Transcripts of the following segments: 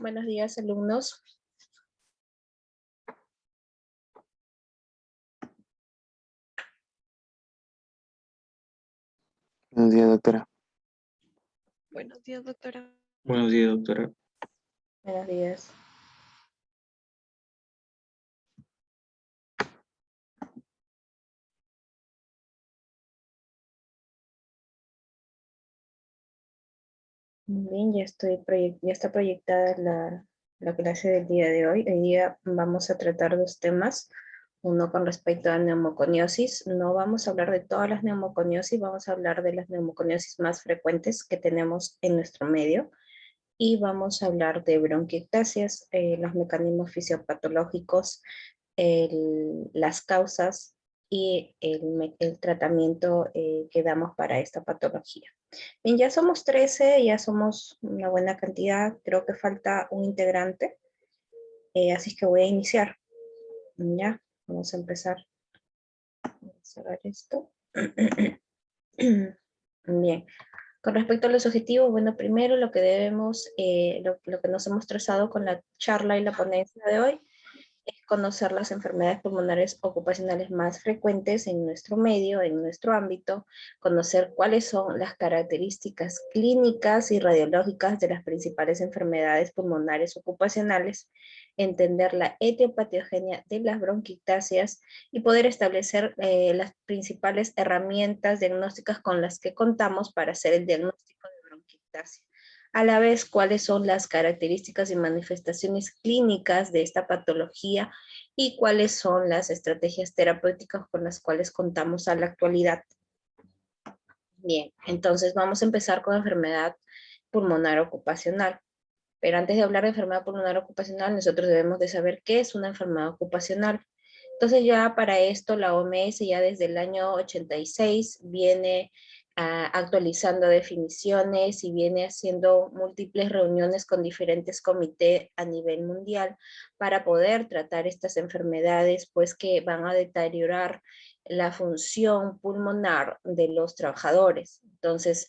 Buenos días, alumnos. Buenos días, doctora. Buenos días, doctora. Buenos días, doctora. Buenos días. Bien, ya está proyectada la clase del día de hoy. Hoy día vamos a tratar dos temas. Uno con respecto a neumoconiosis. No vamos a hablar de todas las neumoconiosis, vamos a hablar de las neumoconiosis más frecuentes que tenemos en nuestro medio. Y vamos a hablar de bronquiectasias, los mecanismos fisiopatológicos, las causas y el tratamiento que damos para esta patología. Bien, ya somos 13, ya somos una buena cantidad, creo que falta un integrante, así es que voy a iniciar. Ya, vamos a empezar. Voy a cerrar esto. Bien, con respecto a los objetivos, bueno, primero lo que debemos, lo que nos hemos trazado con la charla y la ponencia de hoy, es conocer las enfermedades pulmonares ocupacionales más frecuentes en nuestro medio, en nuestro ámbito, conocer cuáles son las características clínicas y radiológicas de las principales enfermedades pulmonares ocupacionales, entender la etiopatogenia de las bronquiectasias y poder establecer las principales herramientas diagnósticas con las que contamos para hacer el diagnóstico de bronquiectasia. A la vez, cuáles son las características y manifestaciones clínicas de esta patología y cuáles son las estrategias terapéuticas con las cuales contamos a la actualidad. Bien, entonces vamos a empezar con enfermedad pulmonar ocupacional. Pero antes de hablar de enfermedad pulmonar ocupacional, nosotros debemos de saber qué es una enfermedad ocupacional. Entonces ya para esto la OMS ya desde el año 86 viene actualizando definiciones y viene haciendo múltiples reuniones con diferentes comités a nivel mundial para poder tratar estas enfermedades, pues que van a deteriorar la función pulmonar de los trabajadores. Entonces,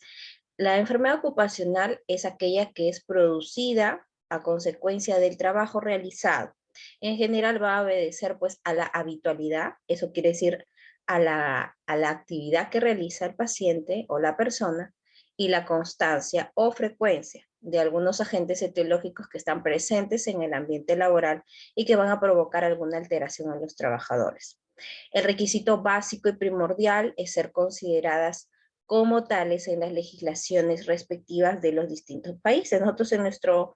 la enfermedad ocupacional es aquella que es producida a consecuencia del trabajo realizado. En general va a obedecer pues a la habitualidad, eso quiere decir a la actividad que realiza el paciente o la persona y la constancia o frecuencia de algunos agentes etiológicos que están presentes en el ambiente laboral y que van a provocar alguna alteración en los trabajadores. El requisito básico y primordial es ser consideradas como tales en las legislaciones respectivas de los distintos países. Nosotros en nuestro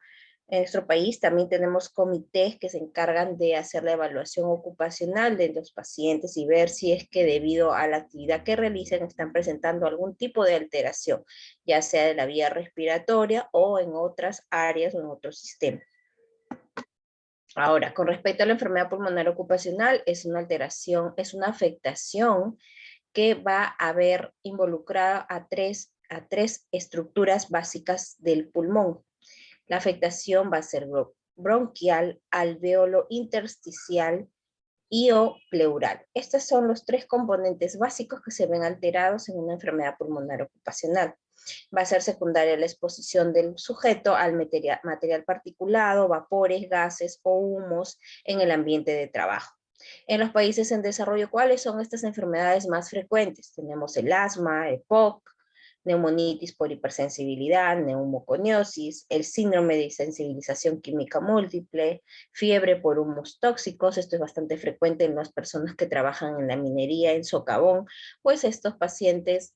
país también tenemos comités que se encargan de hacer la evaluación ocupacional de los pacientes y ver si es que debido a la actividad que realizan están presentando algún tipo de alteración, ya sea de la vía respiratoria o en otras áreas o en otros sistemas. Ahora, con respecto a la enfermedad pulmonar ocupacional, es una alteración, es una afectación que va a haber involucrada a tres estructuras básicas del pulmón. La afectación va a ser bronquial, alveolo intersticial y o pleural. Estos son los tres componentes básicos que se ven alterados en una enfermedad pulmonar ocupacional. Va a ser secundaria la exposición del sujeto al material particulado, vapores, gases o humos en el ambiente de trabajo. En los países en desarrollo, ¿cuáles son estas enfermedades más frecuentes? Tenemos el asma, EPOC, neumonitis por hipersensibilidad, neumoconiosis, el síndrome de sensibilización química múltiple, fiebre por humos tóxicos, esto es bastante frecuente en las personas que trabajan en la minería, en socavón, pues estos pacientes,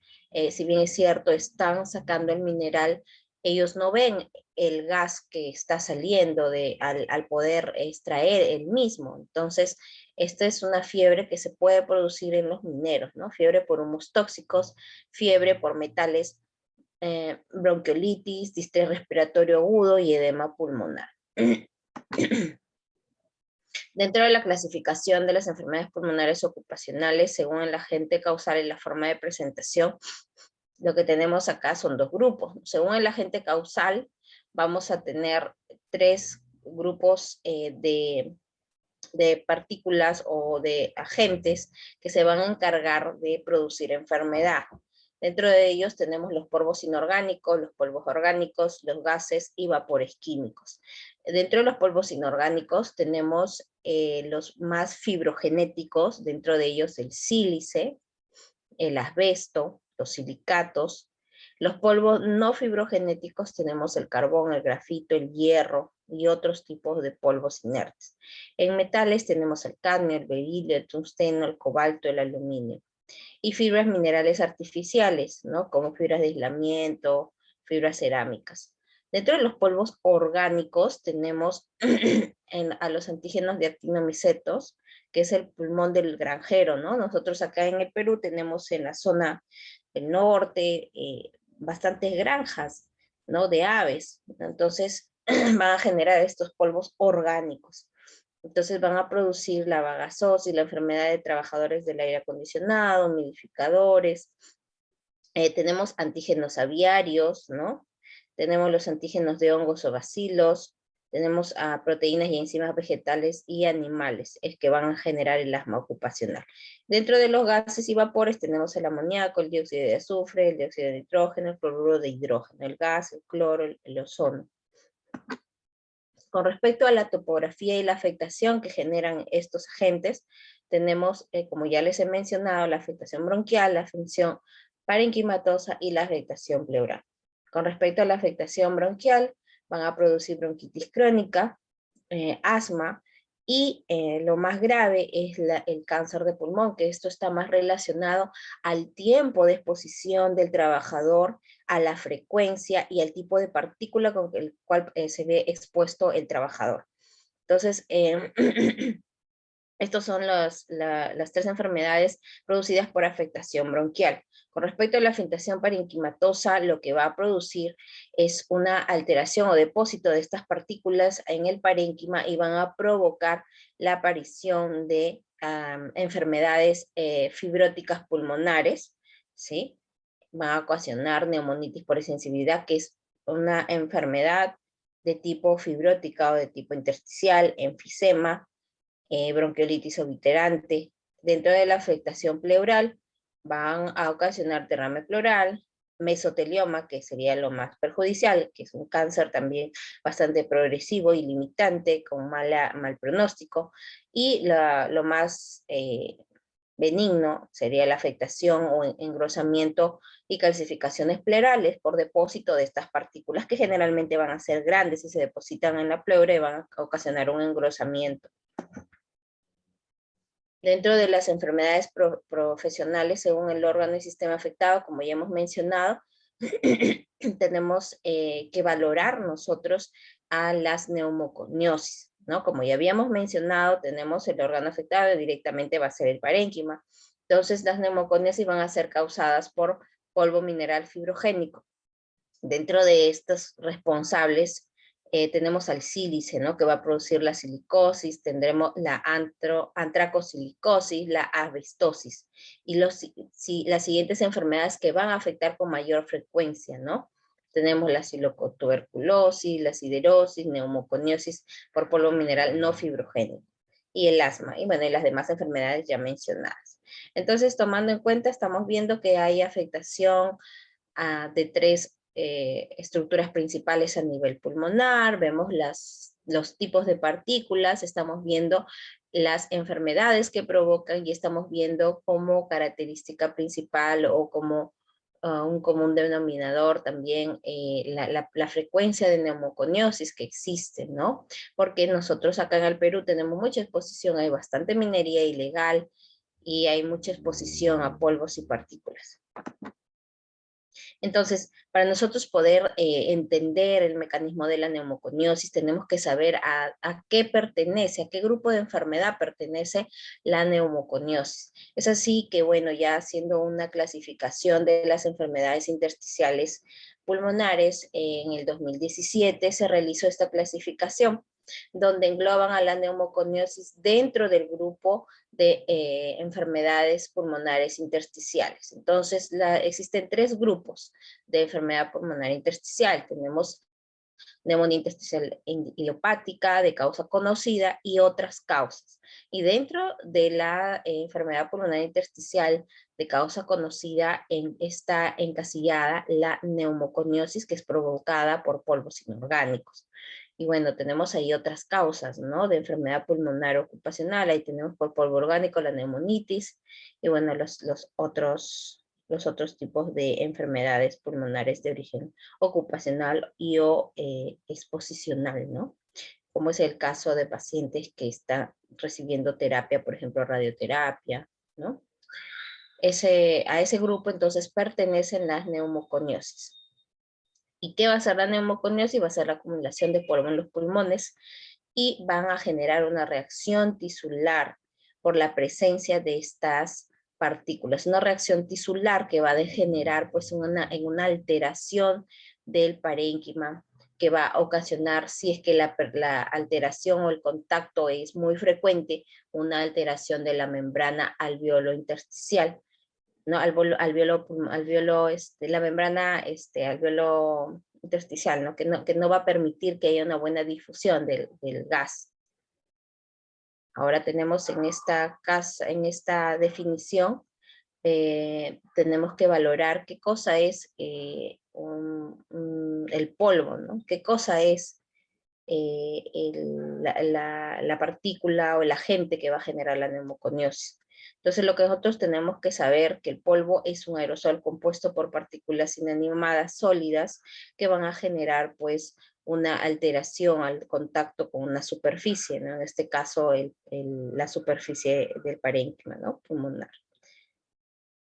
si bien es cierto, están sacando el mineral, ellos no ven el gas que está saliendo al poder extraer el mismo. Entonces, esta es una fiebre que se puede producir en los mineros, ¿no? Fiebre por humos tóxicos, fiebre por metales, bronquiolitis, distrés respiratorio agudo y edema pulmonar. Dentro de la clasificación de las enfermedades pulmonares ocupacionales, según el agente causal y la forma de presentación, lo que tenemos acá son dos grupos. Según el agente causal, vamos a tener tres grupos de partículas o de agentes que se van a encargar de producir enfermedad. Dentro de ellos tenemos los polvos inorgánicos, los polvos orgánicos, los gases y vapores químicos. Dentro de los polvos inorgánicos tenemos los más fibrogenéticos, dentro de ellos el sílice, el asbesto, los silicatos. Los polvos no fibrogenéticos tenemos el carbón, el grafito, el hierro y otros tipos de polvos inertes. En metales tenemos el cadmio, el berilio, el tungsteno, el cobalto, el aluminio. Y fibras minerales artificiales, ¿no? Como fibras de aislamiento, fibras cerámicas. Dentro de los polvos orgánicos tenemos a los antígenos de actinomicetos, que es el pulmón del granjero, ¿no? Nosotros acá en el Perú tenemos en la zona del norte bastantes granjas, ¿no? De aves. Entonces van a generar estos polvos orgánicos. Entonces van a producir la vagasosis, la enfermedad de trabajadores del aire acondicionado, humidificadores. Tenemos antígenos aviarios, ¿no? Tenemos los antígenos de hongos o bacilos. Tenemos proteínas y enzimas vegetales y animales, es que van a generar el asma ocupacional. Dentro de los gases y vapores tenemos el amoníaco, el dióxido de azufre, el dióxido de nitrógeno, el cloruro de hidrógeno, el gas, el cloro, el ozono. Con respecto a la topografía y la afectación que generan estos agentes, tenemos, como ya les he mencionado, la afectación bronquial, la afectación parenquimatosa y la afectación pleural. Con respecto a la afectación bronquial, van a producir bronquitis crónica, asma, y lo más grave es el cáncer de pulmón, que esto está más relacionado al tiempo de exposición del trabajador, a la frecuencia y al tipo de partícula con el cual se ve expuesto el trabajador. Entonces, Estos son las tres enfermedades producidas por afectación bronquial. Con respecto a la afectación parenquimatosa, lo que va a producir es una alteración o depósito de estas partículas en el parénquima y van a provocar la aparición de enfermedades fibróticas pulmonares, ¿sí? Van a ocasionar neumonitis por sensibilidad, que es una enfermedad de tipo fibrótica o de tipo intersticial, enfisema, bronquiolitis obliterante. Dentro de la afectación pleural van a ocasionar derrame pleural, mesotelioma, que sería lo más perjudicial, que es un cáncer también bastante progresivo y limitante, con mal pronóstico, y lo más benigno sería la afectación o engrosamiento y calcificaciones pleurales por depósito de estas partículas que generalmente van a ser grandes y se depositan en la pleura y van a ocasionar un engrosamiento. Dentro de las enfermedades profesionales, según el órgano y sistema afectado, como ya hemos mencionado, tenemos que valorar nosotros a las neumoconiosis, ¿no? Como ya habíamos mencionado, tenemos el órgano afectado, directamente va a ser el parénquima. Entonces, las neumoconiosis van a ser causadas por polvo mineral fibrogénico. Dentro de estos responsables, tenemos al sílice, ¿no? Que va a producir la silicosis, tendremos la antracosilicosis, la asbestosis, y las siguientes enfermedades que van a afectar con mayor frecuencia, ¿no? Tenemos la silocotuberculosis, la siderosis, neumoconiosis por polvo mineral no fibrogénico, y el asma, y bueno, y las demás enfermedades ya mencionadas. Entonces, tomando en cuenta, estamos viendo que hay afectación de tres estructuras principales a nivel pulmonar, vemos los tipos de partículas, estamos viendo las enfermedades que provocan y estamos viendo como característica principal o como un común denominador también la frecuencia de neumoconiosis que existe, ¿no? Porque nosotros acá en el Perú tenemos mucha exposición, hay bastante minería ilegal y hay mucha exposición a polvos y partículas. Entonces, para nosotros poder entender el mecanismo de la neumoconiosis, tenemos que saber a qué pertenece, a qué grupo de enfermedad pertenece la neumoconiosis. Es así que, bueno, ya haciendo una clasificación de las enfermedades intersticiales pulmonares, en el 2017 se realizó esta clasificación, donde engloban a la neumoconiosis dentro del grupo de enfermedades pulmonares intersticiales. Entonces, existen tres grupos de enfermedad pulmonar intersticial. Tenemos neumonía intersticial idiopática de causa conocida y otras causas. Y dentro de la enfermedad pulmonar intersticial de causa conocida está encasillada la neumoconiosis, que es provocada por polvos inorgánicos. Y bueno, tenemos ahí otras causas, ¿no? De enfermedad pulmonar ocupacional. Ahí tenemos por polvo orgánico la neumonitis y bueno, los otros tipos de enfermedades pulmonares de origen ocupacional y o exposicional, ¿no? Como es el caso de pacientes que están recibiendo terapia, por ejemplo, radioterapia, ¿no? A ese grupo entonces pertenecen las neumoconiosis. ¿Y qué va a ser la neumoconiosis? Va a ser la acumulación de polvo en los pulmones y van a generar una reacción tisular por la presencia de estas partículas. Una reacción tisular que va a degenerar pues, en una alteración del parénquima que va a ocasionar, si es que la alteración o el contacto es muy frecuente, una alteración de la membrana alveolo intersticial, ¿no? La membrana alveolo intersticial, ¿no? Que no va a permitir que haya una buena difusión del gas. Ahora tenemos en esta definición, tenemos que valorar qué cosa es el polvo, ¿no? Qué cosa es la partícula o el agente que va a generar la neumoconiosis. Entonces, lo que nosotros tenemos que saber que el polvo es un aerosol compuesto por partículas inanimadas sólidas que van a generar, pues, una alteración al contacto con una superficie, ¿no? En este caso, la superficie del parénquima, ¿no? Pulmonar.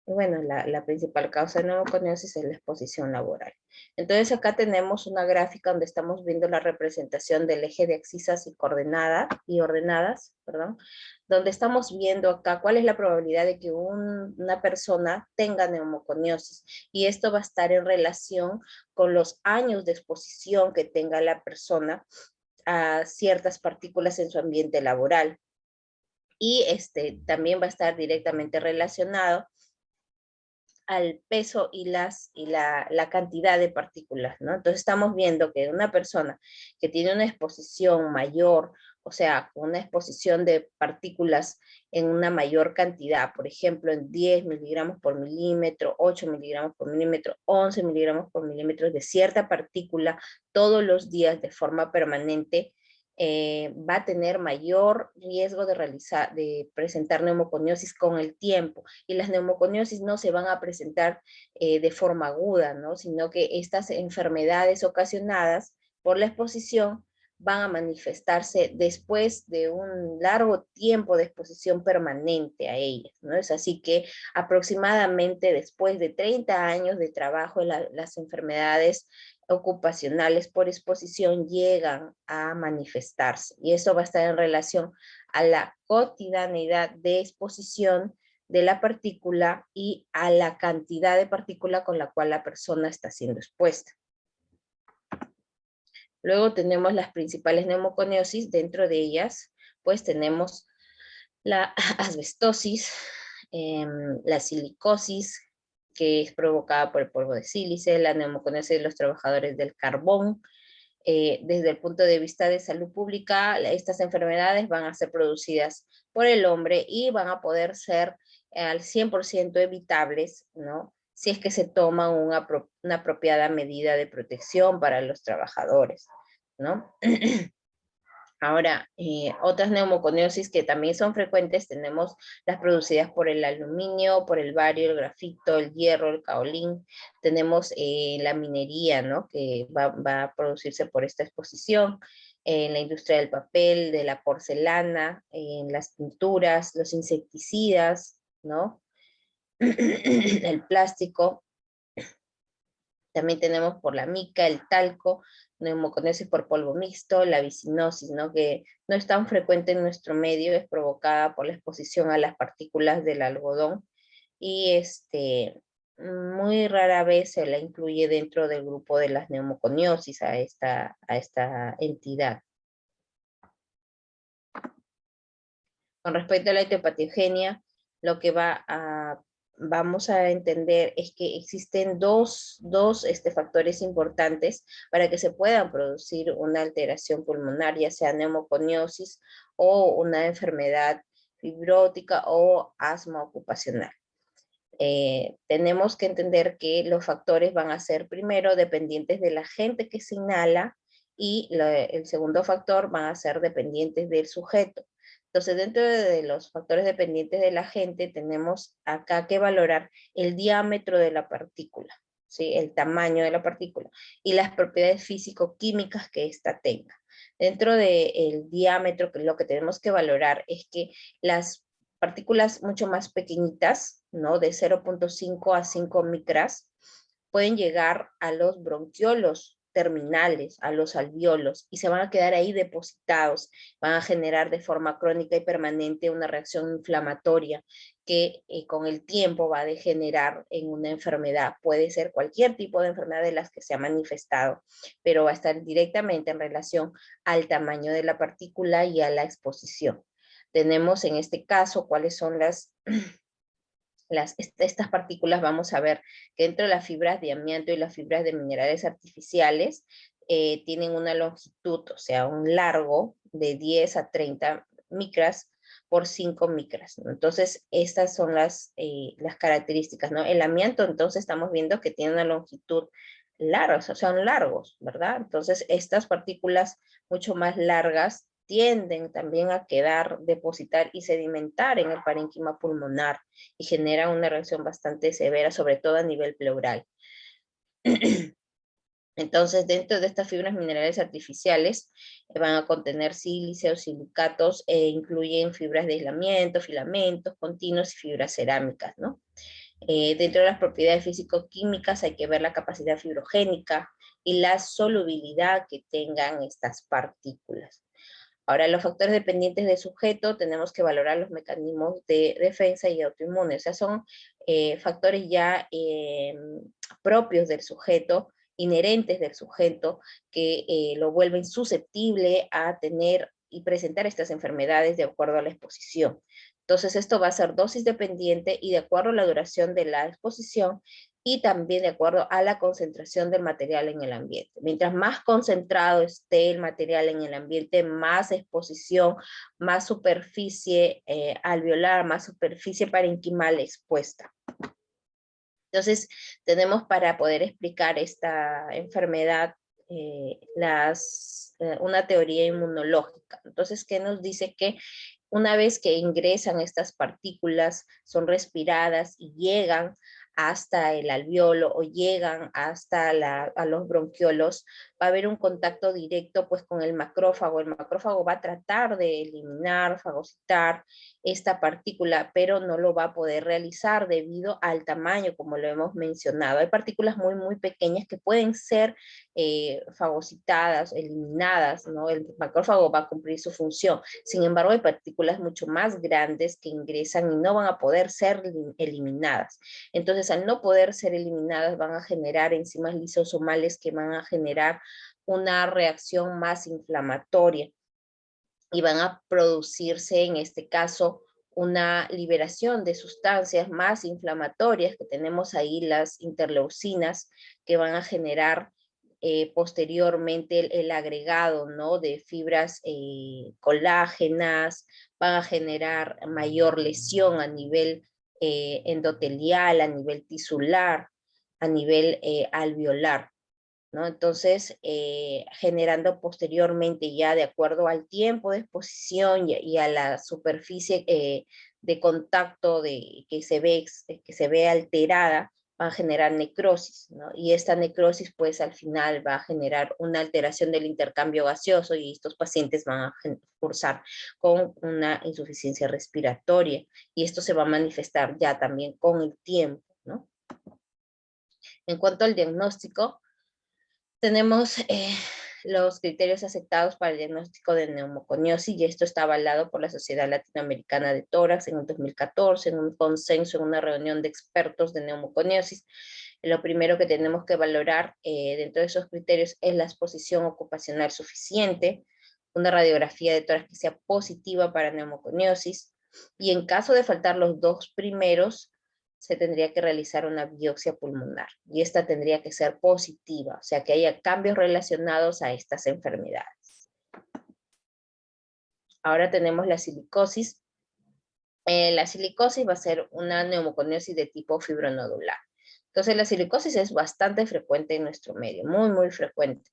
Y bueno, la principal causa de neumoconiosis es la exposición laboral. Entonces acá tenemos una gráfica donde estamos viendo la representación del eje de abscisas y ordenadas, perdón, donde estamos viendo acá cuál es la probabilidad de que una persona tenga neumoconiosis. Y esto va a estar en relación con los años de exposición que tenga la persona a ciertas partículas en su ambiente laboral. Y también va a estar directamente relacionado al peso y la cantidad de partículas, ¿no? Entonces estamos viendo que una persona que tiene una exposición mayor, o sea, una exposición de partículas en una mayor cantidad, por ejemplo, en 10 miligramos por milímetro, 8 miligramos por milímetro, 11 miligramos por milímetro de cierta partícula todos los días de forma permanente, va a tener mayor riesgo de presentar neumoconiosis con el tiempo. Y las neumoconiosis no se van a presentar de forma aguda, ¿no? Sino que estas enfermedades ocasionadas por la exposición van a manifestarse después de un largo tiempo de exposición permanente a ellas, ¿no? Es así que aproximadamente después de 30 años de trabajo, las enfermedades ocupacionales por exposición llegan a manifestarse. Y eso va a estar en relación a la cotidianidad de exposición de la partícula y a la cantidad de partícula con la cual la persona está siendo expuesta. Luego tenemos las principales neumoconiosis. Dentro de ellas, pues tenemos la asbestosis, la silicosis, que es provocada por el polvo de sílice, la neumoconiosis de los trabajadores del carbón. Desde el punto de vista de salud pública, estas enfermedades van a ser producidas por el hombre y van a poder ser al 100% evitables, ¿no? Si es que se toma una apropiada medida de protección para los trabajadores, ¿no? Ahora, otras neumoconiosis que también son frecuentes, tenemos las producidas por el aluminio, por el bario, el grafito, el hierro, el caolín. Tenemos la minería, ¿no? Que va a producirse por esta exposición. En la industria del papel, de la porcelana, en las pinturas, los insecticidas, ¿no? El plástico. También tenemos por la mica, el talco, neumoconiosis por polvo mixto, la vicinosis, ¿no? Que no es tan frecuente en nuestro medio, es provocada por la exposición a las partículas del algodón y muy rara vez se la incluye dentro del grupo de las neumoconiosis a esta entidad. Con respecto a la etiopatogenia, lo que va a vamos a entender es que existen dos factores importantes para que se puedan producir una alteración pulmonar, ya sea neumoconiosis o una enfermedad fibrótica o asma ocupacional. Tenemos que entender que los factores van a ser primero dependientes del agente que se inhala y el segundo factor van a ser dependientes del sujeto. Entonces, dentro de los factores dependientes del agente, tenemos acá que valorar el diámetro de la partícula, ¿sí? El tamaño de la partícula y las propiedades físico-químicas que ésta tenga. Dentro del diámetro, lo que tenemos que valorar es que las partículas mucho más pequeñitas, ¿no? De 0.5 a 5 micras, pueden llegar a los bronquiolos terminales, a los alveolos, y se van a quedar ahí depositados, van a generar de forma crónica y permanente una reacción inflamatoria que con el tiempo va a degenerar en una enfermedad. Puede ser cualquier tipo de enfermedad de las que se ha manifestado, pero va a estar directamente en relación al tamaño de la partícula y a la exposición. Tenemos en este caso cuáles son estas partículas. Vamos a ver que dentro de las fibras de amianto y las fibras de minerales artificiales tienen una longitud, o sea, un largo de 10 a 30 micras por 5 micras, ¿no? Entonces, estas son las características, ¿no? El amianto, entonces, estamos viendo que tiene una longitud larga, o sea, son largos, ¿verdad? Entonces, estas partículas mucho más largas tienden también a quedar, depositar y sedimentar en el parénquima pulmonar y generan una reacción bastante severa, sobre todo a nivel pleural. Entonces, dentro de estas fibras minerales artificiales van a contener sílice o silicatos, incluyen fibras de aislamiento, filamentos continuos y fibras cerámicas, ¿no? Dentro de las propiedades físico-químicas hay que ver la capacidad fibrogénica y la solubilidad que tengan estas partículas. Ahora, los factores dependientes del sujeto, tenemos que valorar los mecanismos de defensa y autoinmune. O sea, son factores ya propios del sujeto, inherentes del sujeto, que lo vuelven susceptible a tener y presentar estas enfermedades de acuerdo a la exposición. Entonces, esto va a ser dosis dependiente y de acuerdo a la duración de la exposición y también de acuerdo a la concentración del material en el ambiente. Mientras más concentrado esté el material en el ambiente, más exposición, más superficie alveolar, más superficie parenquimal expuesta. Entonces, tenemos para poder explicar esta enfermedad una teoría inmunológica. Entonces, ¿qué nos dice? Que una vez que ingresan estas partículas, son respiradas y llegan hasta el alveolo o llegan hasta a los bronquiolos, va a haber un contacto directo pues con el macrófago. El macrófago va a tratar de eliminar, fagocitar esta partícula, pero no lo va a poder realizar debido al tamaño, como lo hemos mencionado. Hay partículas muy, muy pequeñas que pueden ser fagocitadas, eliminadas, ¿no? El macrófago va a cumplir su función. Sin embargo, hay partículas mucho más grandes que ingresan y no van a poder ser eliminadas. Entonces, al no poder ser eliminadas, van a generar enzimas lisosomales que van a generar una reacción más inflamatoria y van a producirse, en este caso, una liberación de sustancias más inflamatorias, que tenemos ahí las interleucinas, que van a generar posteriormente el agregado, ¿no? De fibras colágenas, van a generar mayor lesión a nivel endotelial, a nivel tisular, a nivel alveolar, ¿no? Entonces, generando posteriormente ya de acuerdo al tiempo de exposición y a la superficie de contacto que se ve alterada, va a generar necrosis, ¿no? Y esta necrosis pues al final va a generar una alteración del intercambio gaseoso y estos pacientes van a cursar con una insuficiencia respiratoria y esto se va a manifestar ya también con el tiempo, ¿no? En cuanto al diagnóstico, tenemos los criterios aceptados para el diagnóstico de neumoconiosis y esto está avalado por la Sociedad Latinoamericana de Tórax en el 2014, en un consenso, en una reunión de expertos de neumoconiosis. Lo primero que tenemos que valorar dentro de esos criterios es la exposición ocupacional suficiente, una radiografía de tórax que sea positiva para neumoconiosis, y en caso de faltar los dos primeros, se tendría que realizar una biopsia pulmonar y esta tendría que ser positiva, o sea que haya cambios relacionados a estas enfermedades. Ahora tenemos la silicosis. La silicosis va a ser una neumoconiosis de tipo fibronodular. Entonces la silicosis es bastante frecuente en nuestro medio, muy, muy frecuente.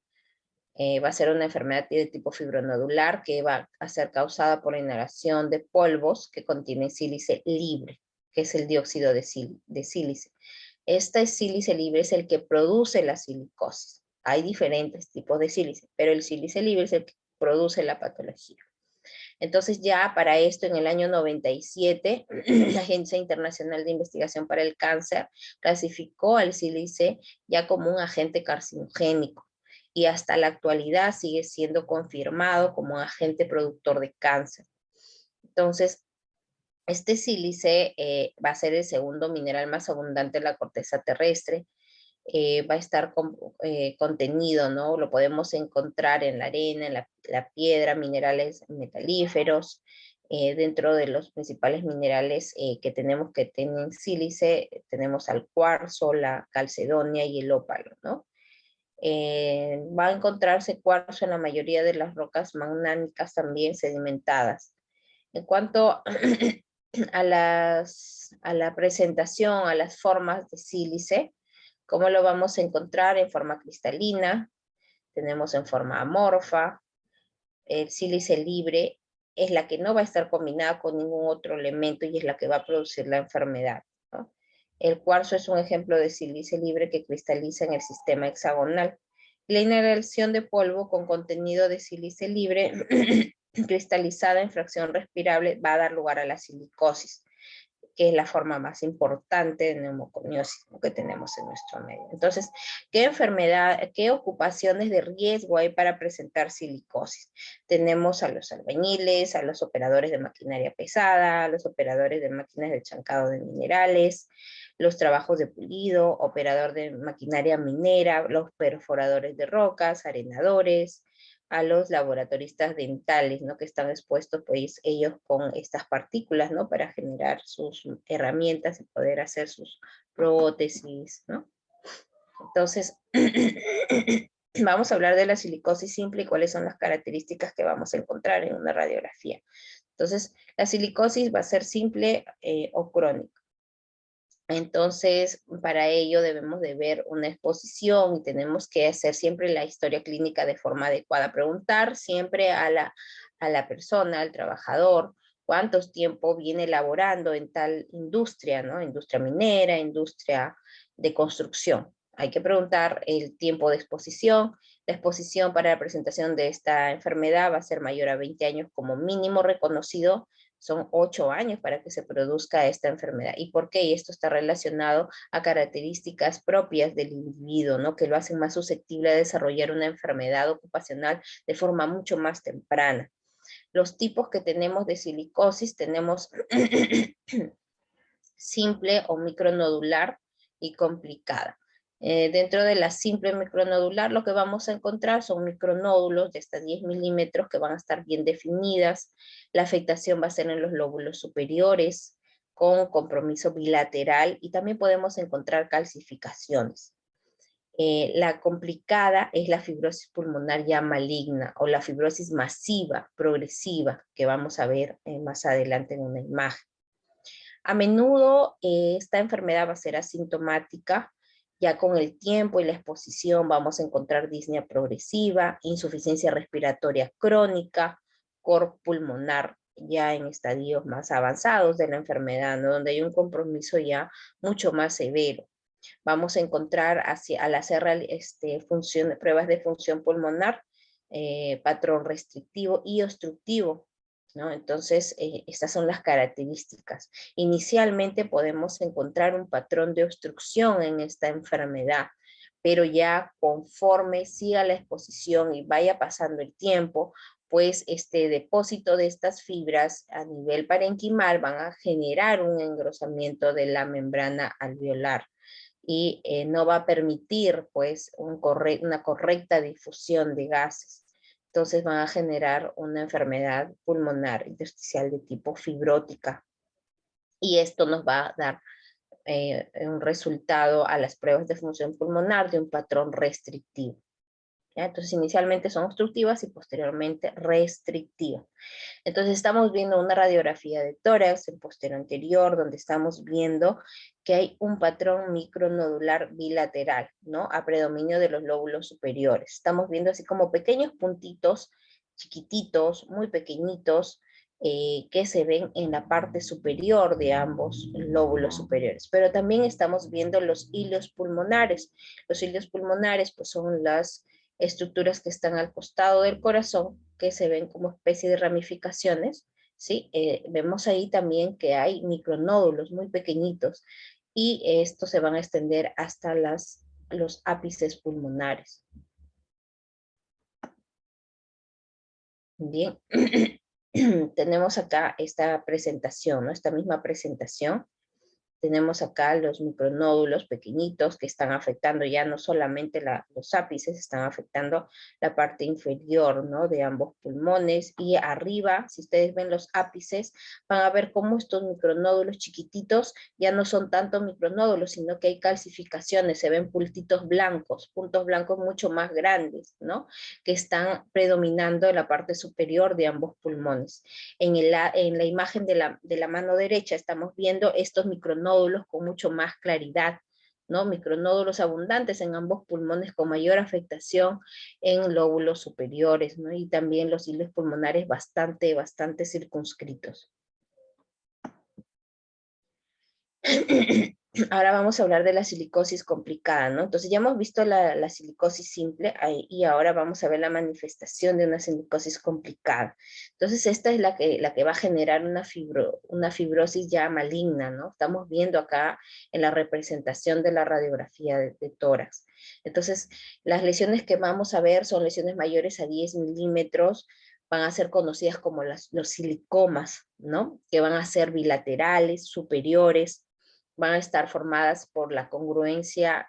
Va a ser una enfermedad de tipo fibronodular que va a ser causada por la inhalación de polvos que contienen sílice libre, que es el dióxido de sílice. Este sílice libre es el que produce la silicosis. Hay diferentes tipos de sílice, pero el sílice libre es el que produce la patología. Entonces ya para esto, en el año 97, la Agencia Internacional de Investigación para el Cáncer clasificó al sílice ya como un agente carcinogénico y hasta la actualidad sigue siendo confirmado como un agente productor de cáncer. Entonces, este sílice va a ser el segundo mineral más abundante en la corteza terrestre. Va a estar contenido, ¿no? Lo podemos encontrar en la arena, en la piedra, minerales metalíferos. Dentro de los principales minerales que tenemos que tienen sílice, tenemos al cuarzo, la calcedonia y el ópalo, ¿no? Va a encontrarse cuarzo en la mayoría de las rocas magmáticas también sedimentadas. En cuanto a la presentación, a las formas de sílice, ¿cómo lo vamos a encontrar? En forma cristalina, tenemos en forma amorfa, el sílice libre es la que no va a estar combinada con ningún otro elemento y es la que va a producir la enfermedad, ¿no? El cuarzo es un ejemplo de sílice libre que cristaliza en el sistema hexagonal. La inhalación de polvo con contenido de sílice libre cristalizada en fracción respirable va a dar lugar a la silicosis, que es la forma más importante de neumoconiosis que tenemos en nuestro medio. Entonces, ¿qué ocupaciones de riesgo hay para presentar silicosis? Tenemos a los albañiles, a los operadores de maquinaria pesada, a los operadores de máquinas de chancado de minerales, los trabajos de pulido, operador de maquinaria minera, los perforadores de rocas, arenadores, a los laboratoristas dentales, ¿no? Que están expuestos, pues, ellos con estas partículas, ¿no? Para generar sus herramientas y poder hacer sus prótesis, ¿no? Entonces, vamos a hablar de la silicosis simple y cuáles son las características que vamos a encontrar en una radiografía. Entonces, la silicosis va a ser simple o crónica. Entonces, para ello debemos de ver una exposición y tenemos que hacer siempre la historia clínica de forma adecuada. Preguntar siempre a la persona, al trabajador, cuánto tiempo viene laborando en tal industria, ¿no? Industria minera, industria de construcción. Hay que preguntar el tiempo de exposición. La exposición para la presentación de esta enfermedad va a ser mayor a 20 años como mínimo reconocido. Son 8 años para que se produzca esta enfermedad. ¿Y por qué? Y esto está relacionado a características propias del individuo, ¿no? Que lo hacen más susceptible a desarrollar una enfermedad ocupacional de forma mucho más temprana. Los tipos que tenemos de silicosis, tenemos simple o micronodular y complicada. Dentro de la simple micronodular lo que vamos a encontrar son micronódulos de hasta 10 milímetros que van a estar bien definidas. La afectación va a ser en los lóbulos superiores con compromiso bilateral y también podemos encontrar calcificaciones. La complicada es la fibrosis pulmonar ya maligna o la fibrosis masiva, progresiva, que vamos a ver más adelante en una imagen. A menudo esta enfermedad va a ser asintomática, ya con el tiempo y la exposición vamos a encontrar disnea progresiva, insuficiencia respiratoria crónica, cor pulmonar ya en estadios más avanzados de la enfermedad, ¿no? Donde hay un compromiso ya mucho más severo. Vamos a encontrar al hacer pruebas de función pulmonar, patrón restrictivo y obstructivo, ¿no? Entonces, estas son las características. Inicialmente podemos encontrar un patrón de obstrucción en esta enfermedad, pero ya conforme siga la exposición y vaya pasando el tiempo, pues este depósito de estas fibras a nivel parenquimal van a generar un engrosamiento de la membrana alveolar y no va a permitir pues una correcta difusión de gases. Entonces van a generar una enfermedad pulmonar intersticial de tipo fibrótica. Y esto nos va a dar un resultado a las pruebas de función pulmonar de un patrón restrictivo. ¿Ya? Entonces, inicialmente son obstructivas y posteriormente restrictivas. Entonces, estamos viendo una radiografía de tórax en posterior anterior, donde estamos viendo que hay un patrón micronodular bilateral, ¿no? A predominio de los lóbulos superiores. Estamos viendo así como pequeños puntitos chiquititos, muy pequeñitos, que se ven en la parte superior de ambos lóbulos superiores. Pero también estamos viendo los hilios pulmonares. Los hilios pulmonares pues son las estructuras que están al costado del corazón, que se ven como especie de ramificaciones, ¿sí? Vemos ahí también que hay micronódulos muy pequeñitos y estos se van a extender hasta los ápices pulmonares. Bien, tenemos acá esta presentación, ¿no? Esta misma presentación. Tenemos acá los micronódulos pequeñitos que están afectando ya no solamente los ápices, están afectando la parte inferior, ¿no? De ambos pulmones. Y arriba, si ustedes ven los ápices, van a ver cómo estos micronódulos chiquititos ya no son tanto micronódulos, sino que hay calcificaciones, se ven puntos blancos mucho más grandes, ¿no? Que están predominando en la parte superior de ambos pulmones. En la imagen de la mano derecha estamos viendo estos micronódulos con mucho más claridad, ¿no? Micronódulos abundantes en ambos pulmones con mayor afectación en lóbulos superiores, ¿no? Y también los hilios pulmonares bastante circunscritos. Ahora vamos a hablar de la silicosis complicada, ¿no? Entonces ya hemos visto la silicosis simple y ahora vamos a ver la manifestación de una silicosis complicada. Entonces esta es la que va a generar una fibrosis ya maligna, ¿no? Estamos viendo acá en la representación de la radiografía de tórax. Entonces las lesiones que vamos a ver son lesiones mayores a 10 milímetros, van a ser conocidas como los silicomas, ¿no? Que van a ser bilaterales, superiores, van a estar formadas por la confluencia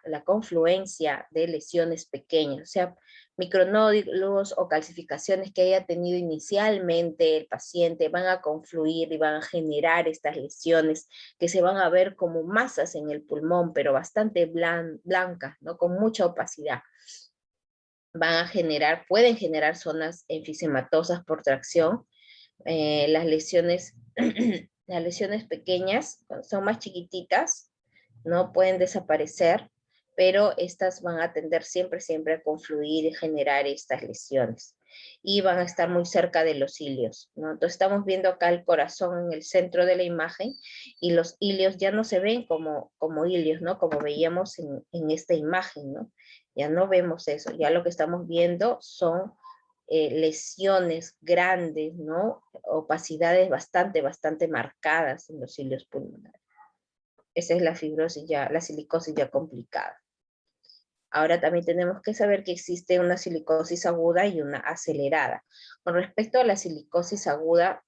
de lesiones pequeñas, o sea, micronódulos o calcificaciones que haya tenido inicialmente el paciente van a confluir y van a generar estas lesiones que se van a ver como masas en el pulmón, pero bastante blancas, ¿no? Con mucha opacidad. Pueden generar zonas enfisematosas por tracción. Las lesiones las lesiones pequeñas son más chiquititas, no pueden desaparecer, pero estas van a tender siempre a confluir y generar estas lesiones. Y van a estar muy cerca de los hilios, ¿no? Entonces estamos viendo acá el corazón en el centro de la imagen y los hilios ya no se ven como hilios, ¿no? Como veíamos en esta imagen, ¿no? Ya no vemos eso, ya lo que estamos viendo son lesiones grandes, ¿no? Opacidades bastante marcadas en los hilios pulmonares. Esa es la fibrosis la silicosis ya complicada. Ahora también tenemos que saber que existe una silicosis aguda y una acelerada. Con respecto a la silicosis aguda,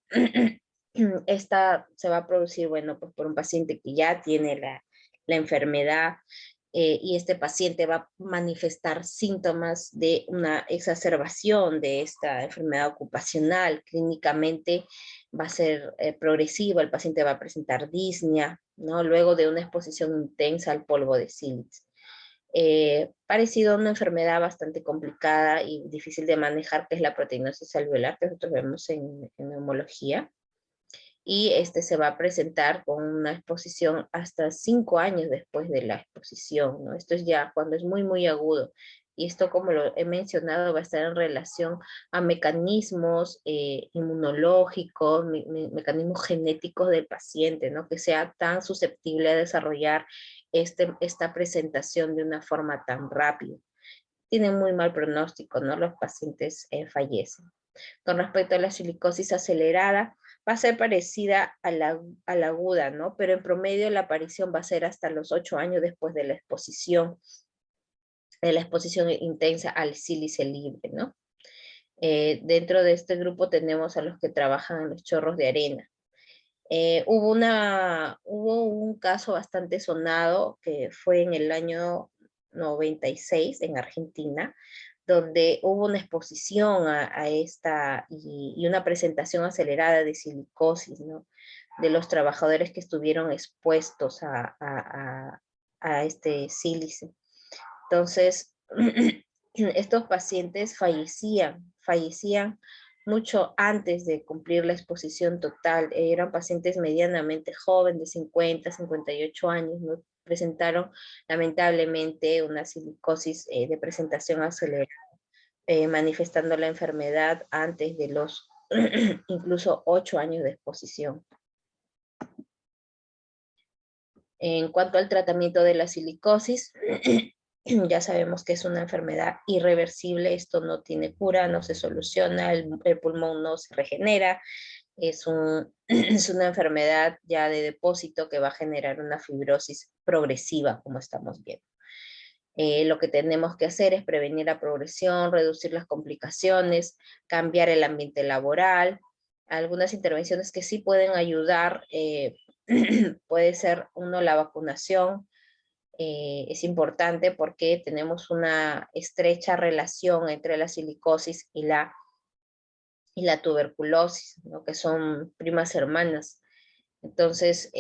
esta se va a producir, bueno, pues por un paciente que ya tiene la enfermedad, y este paciente va a manifestar síntomas de una exacerbación de esta enfermedad ocupacional. Clínicamente va a ser progresiva, el paciente va a presentar disnea, ¿no? Luego de una exposición intensa al polvo de sílice. Parecido a una enfermedad bastante complicada y difícil de manejar, que es la proteinosis alveolar, que nosotros vemos en neumología. Y este se va a presentar con una exposición hasta 5 años después de la exposición, ¿no? Esto es ya cuando es muy agudo. Y esto, como lo he mencionado, va a estar en relación a mecanismos inmunológicos, mecanismos genéticos del paciente, ¿no? Que sea tan susceptible a desarrollar esta presentación de una forma tan rápida. Tienen muy mal pronóstico, ¿no? Los pacientes fallecen. Con respecto a la silicosis acelerada, va a ser parecida a la aguda, ¿no? Pero en promedio la aparición va a ser hasta los 8 años después de la exposición intensa al sílice libre, ¿no? Dentro de este grupo tenemos a los que trabajan en los chorros de arena. Hubo un caso bastante sonado que fue en el año 96 en Argentina, donde hubo una exposición a esta y una presentación acelerada de silicosis, ¿no? de los trabajadores que estuvieron expuestos a este sílice. Entonces, estos pacientes fallecían mucho antes de cumplir la exposición total. Eran pacientes medianamente jóvenes, de 50, 58 años, ¿no? Presentaron lamentablemente una silicosis de presentación acelerada, manifestando la enfermedad antes de los incluso 8 años de exposición. En cuanto al tratamiento de la silicosis, ya sabemos que es una enfermedad irreversible, esto no tiene cura, no se soluciona, el pulmón no se regenera, es una enfermedad ya de depósito que va a generar una fibrosis progresiva, como estamos viendo. Lo que tenemos que hacer es prevenir la progresión, reducir las complicaciones, cambiar el ambiente laboral. Algunas intervenciones que sí pueden ayudar, puede ser uno, la vacunación. Es importante porque tenemos una estrecha relación entre la silicosis y la tuberculosis, ¿no? Que son primas hermanas. Entonces,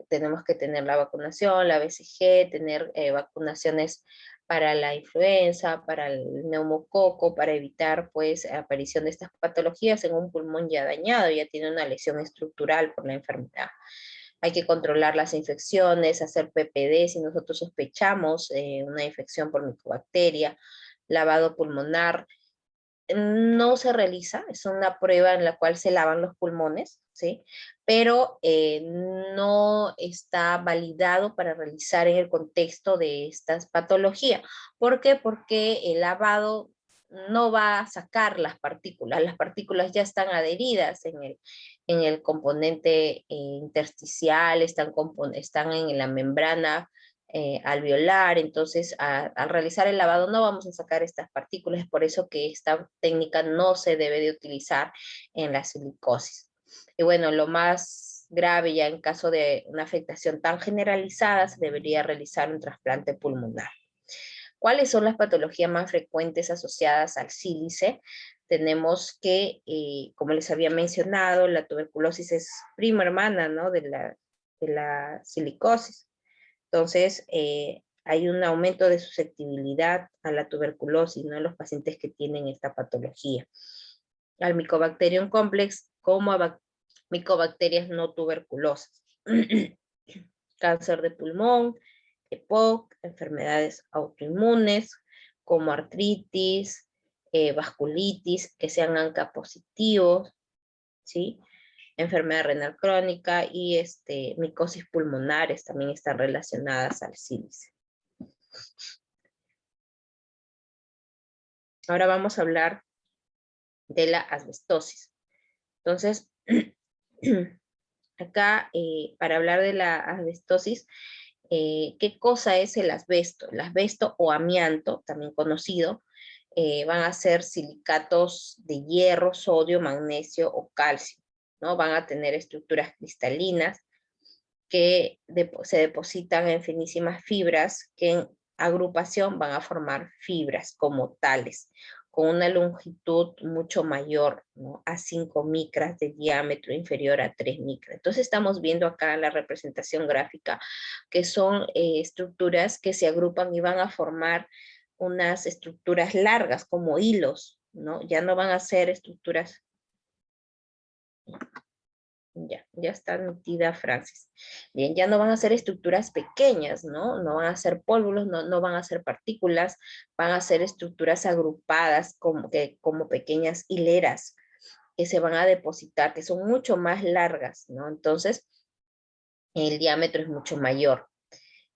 tenemos que tener la vacunación, la BCG, tener vacunaciones para la influenza, para el neumococo, para evitar, pues, aparición de estas patologías en un pulmón ya dañado, ya tiene una lesión estructural por la enfermedad. Hay que controlar las infecciones, hacer PPD si nosotros sospechamos una infección por micobacteria, lavado pulmonar. No se realiza, es una prueba en la cual se lavan los pulmones, ¿sí? Pero no está validado para realizar en el contexto de estas patologías. ¿Por qué? Porque el lavado no va a sacar las partículas ya están adheridas en el componente intersticial, están en la membrana alveolar, entonces al realizar el lavado no vamos a sacar estas partículas, es por eso que esta técnica no se debe de utilizar en la silicosis. Y bueno, lo más grave ya en caso de una afectación tan generalizada se debería realizar un trasplante pulmonar. ¿Cuáles son las patologías más frecuentes asociadas al sílice? Tenemos que, como les había mencionado, la tuberculosis es prima hermana, ¿no? de la silicosis. Entonces, hay un aumento de susceptibilidad a la tuberculosis, ¿no? En los pacientes que tienen esta patología. Al Mycobacterium complex como a micobacterias no tuberculosas. Cáncer de pulmón, EPOC, enfermedades autoinmunes como artritis, vasculitis, que sean ANCA positivos, ¿sí? Enfermedad renal crónica y micosis pulmonares también están relacionadas al sílice. Ahora vamos a hablar de la asbestosis. Entonces, acá para hablar de la asbestosis, ¿qué cosa es el asbesto? El asbesto o amianto, también conocido, van a ser silicatos de hierro, sodio, magnesio o calcio, ¿no? Van a tener estructuras cristalinas que se depositan en finísimas fibras que en agrupación van a formar fibras como tales, con una longitud mucho mayor, ¿no? A 5 micras de diámetro, inferior a 3 micras. Entonces estamos viendo acá en la representación gráfica que son estructuras que se agrupan y van a formar unas estructuras largas como hilos, ¿no? Ya no van a ser estructuras. Ya está metida Francis. Bien, ya no van a ser estructuras pequeñas, ¿no? No van a ser polvos, no van a ser partículas, van a ser estructuras agrupadas como pequeñas hileras que se van a depositar, que son mucho más largas, ¿no? Entonces, el diámetro es mucho mayor.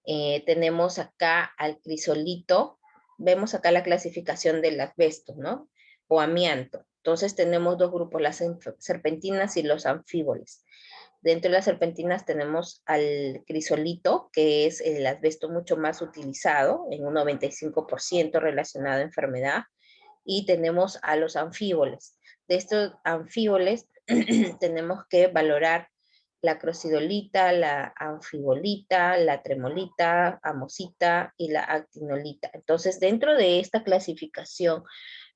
Tenemos acá al crisolito, vemos acá la clasificación del asbesto, ¿no? O amianto. Entonces tenemos dos grupos, las serpentinas y los anfíboles. Dentro de las serpentinas tenemos al crisolito, que es el asbesto mucho más utilizado, en un 95% relacionado a enfermedad, y tenemos a los anfíboles. De estos anfíboles tenemos que valorar la crocidolita, la anfibolita, la tremolita, amosita y la actinolita. Entonces, dentro de esta clasificación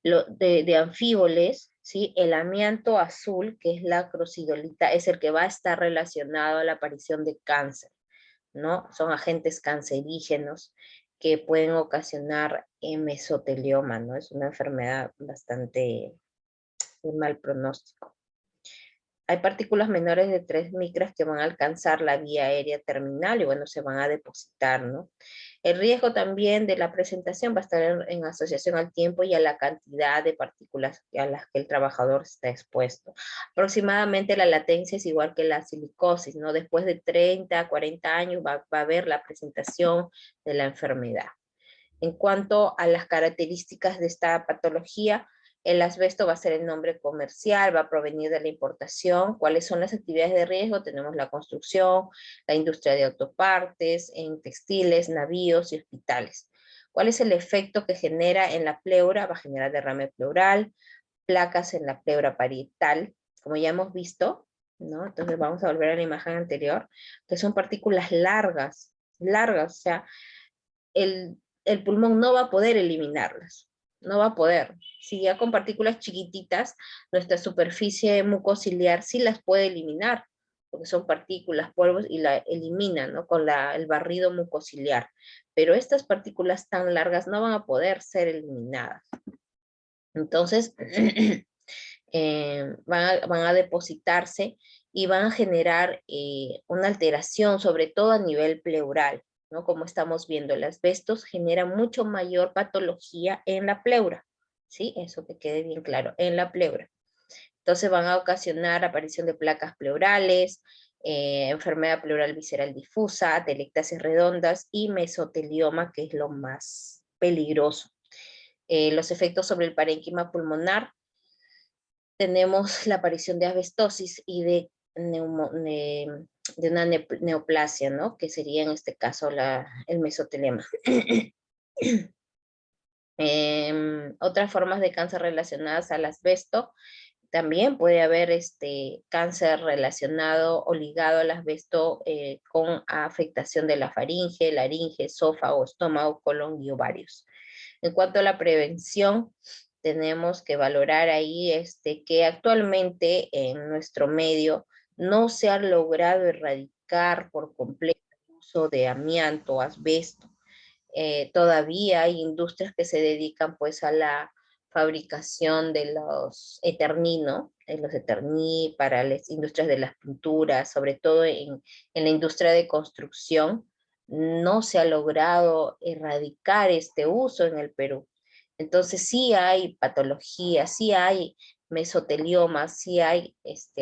de anfíboles, ¿sí? El amianto azul, que es la acrocidolita, es el que va a estar relacionado a la aparición de cáncer, ¿no? Son agentes cancerígenos que pueden ocasionar mesotelioma, ¿no? Es una enfermedad bastante de mal pronóstico. Hay partículas menores de 3 micras que van a alcanzar la vía aérea terminal y bueno, se van a depositar, ¿no? El riesgo también de la presentación va a estar en asociación al tiempo y a la cantidad de partículas a las que el trabajador está expuesto. Aproximadamente la latencia es igual que la silicosis, ¿no? Después de 30 a 40 años va a haber la presentación de la enfermedad. En cuanto a las características de esta patología, el asbesto va a ser el nombre comercial, va a provenir de la importación. ¿Cuáles son las actividades de riesgo? Tenemos la construcción, la industria de autopartes, en textiles, navíos y hospitales. ¿Cuál es el efecto que genera en la pleura? Va a generar derrame pleural, placas en la pleura parietal, como ya hemos visto, ¿no? Entonces vamos a volver a la imagen anterior, que son partículas largas, largas, o sea, el pulmón no va a poder eliminarlas, no va a poder. Si ya con partículas chiquititas, nuestra superficie mucociliar sí las puede eliminar, porque son partículas, polvos, y la eliminan, ¿no? Con el barrido mucociliar. Pero estas partículas tan largas no van a poder ser eliminadas. Entonces, van a depositarse y van a generar una alteración, sobre todo a nivel pleural, ¿no? Como estamos viendo, el asbesto genera mucho mayor patología en la pleura, ¿sí? Eso que quede bien claro, en la pleura. Entonces van a ocasionar aparición de placas pleurales, enfermedad pleural visceral difusa, atelectasis redondas y mesotelioma, que es lo más peligroso. Los efectos sobre el parénquima pulmonar: tenemos la aparición de asbestosis y de una neoplasia, ¿no? Que sería en este caso el mesotelioma. Otras formas de cáncer relacionadas al asbesto: también puede haber cáncer relacionado o ligado al asbesto con afectación de la faringe, laringe, esófago, estómago, colon y ovarios. En cuanto a la prevención, tenemos que valorar ahí que actualmente en nuestro medio no se ha logrado erradicar por completo el uso de amianto, asbesto. Todavía hay industrias que se dedican pues a la fabricación de los eterní, ¿no? Los eterní para las industrias de las pinturas, sobre todo en la industria de construcción. No se ha logrado erradicar este uso en el Perú. Entonces sí hay patología, sí hay mesotelioma, sí hay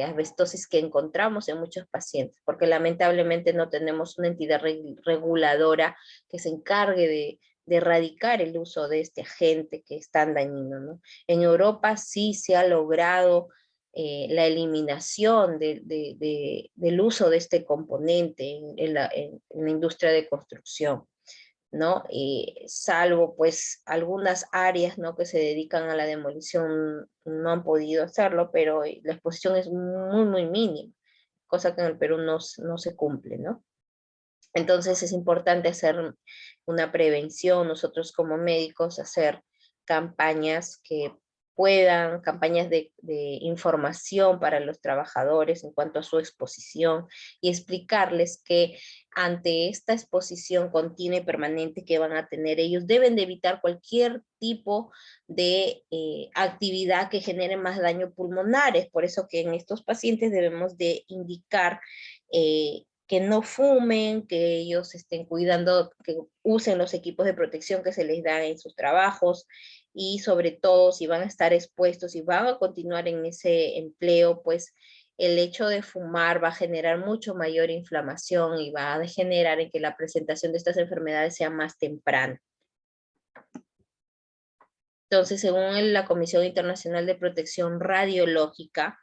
asbestosis que encontramos en muchos pacientes, porque lamentablemente no tenemos una entidad reguladora que se encargue de erradicar el uso de este agente que es tan dañino, ¿no? En Europa sí se ha logrado la eliminación del uso de este componente en la industria de construcción, ¿no? Salvo pues algunas áreas, ¿no? Que se dedican a la demolición no han podido hacerlo, pero la exposición es muy, muy mínima, cosa que en el Perú no se cumple, ¿no? Entonces es importante hacer una prevención, nosotros como médicos, hacer campañas campañas de información para los trabajadores en cuanto a su exposición y explicarles que ante esta exposición continua y permanente que van a tener, ellos deben de evitar cualquier tipo de actividad que genere más daño pulmonar. Es por eso que en estos pacientes debemos de indicar que no fumen, que ellos estén cuidando, que usen los equipos de protección que se les dan en sus trabajos, y sobre todo si van a estar expuestos y van a continuar en ese empleo, pues el hecho de fumar va a generar mucho mayor inflamación y va a generar en que la presentación de estas enfermedades sea más temprana. Entonces, según la Comisión Internacional de Protección Radiológica,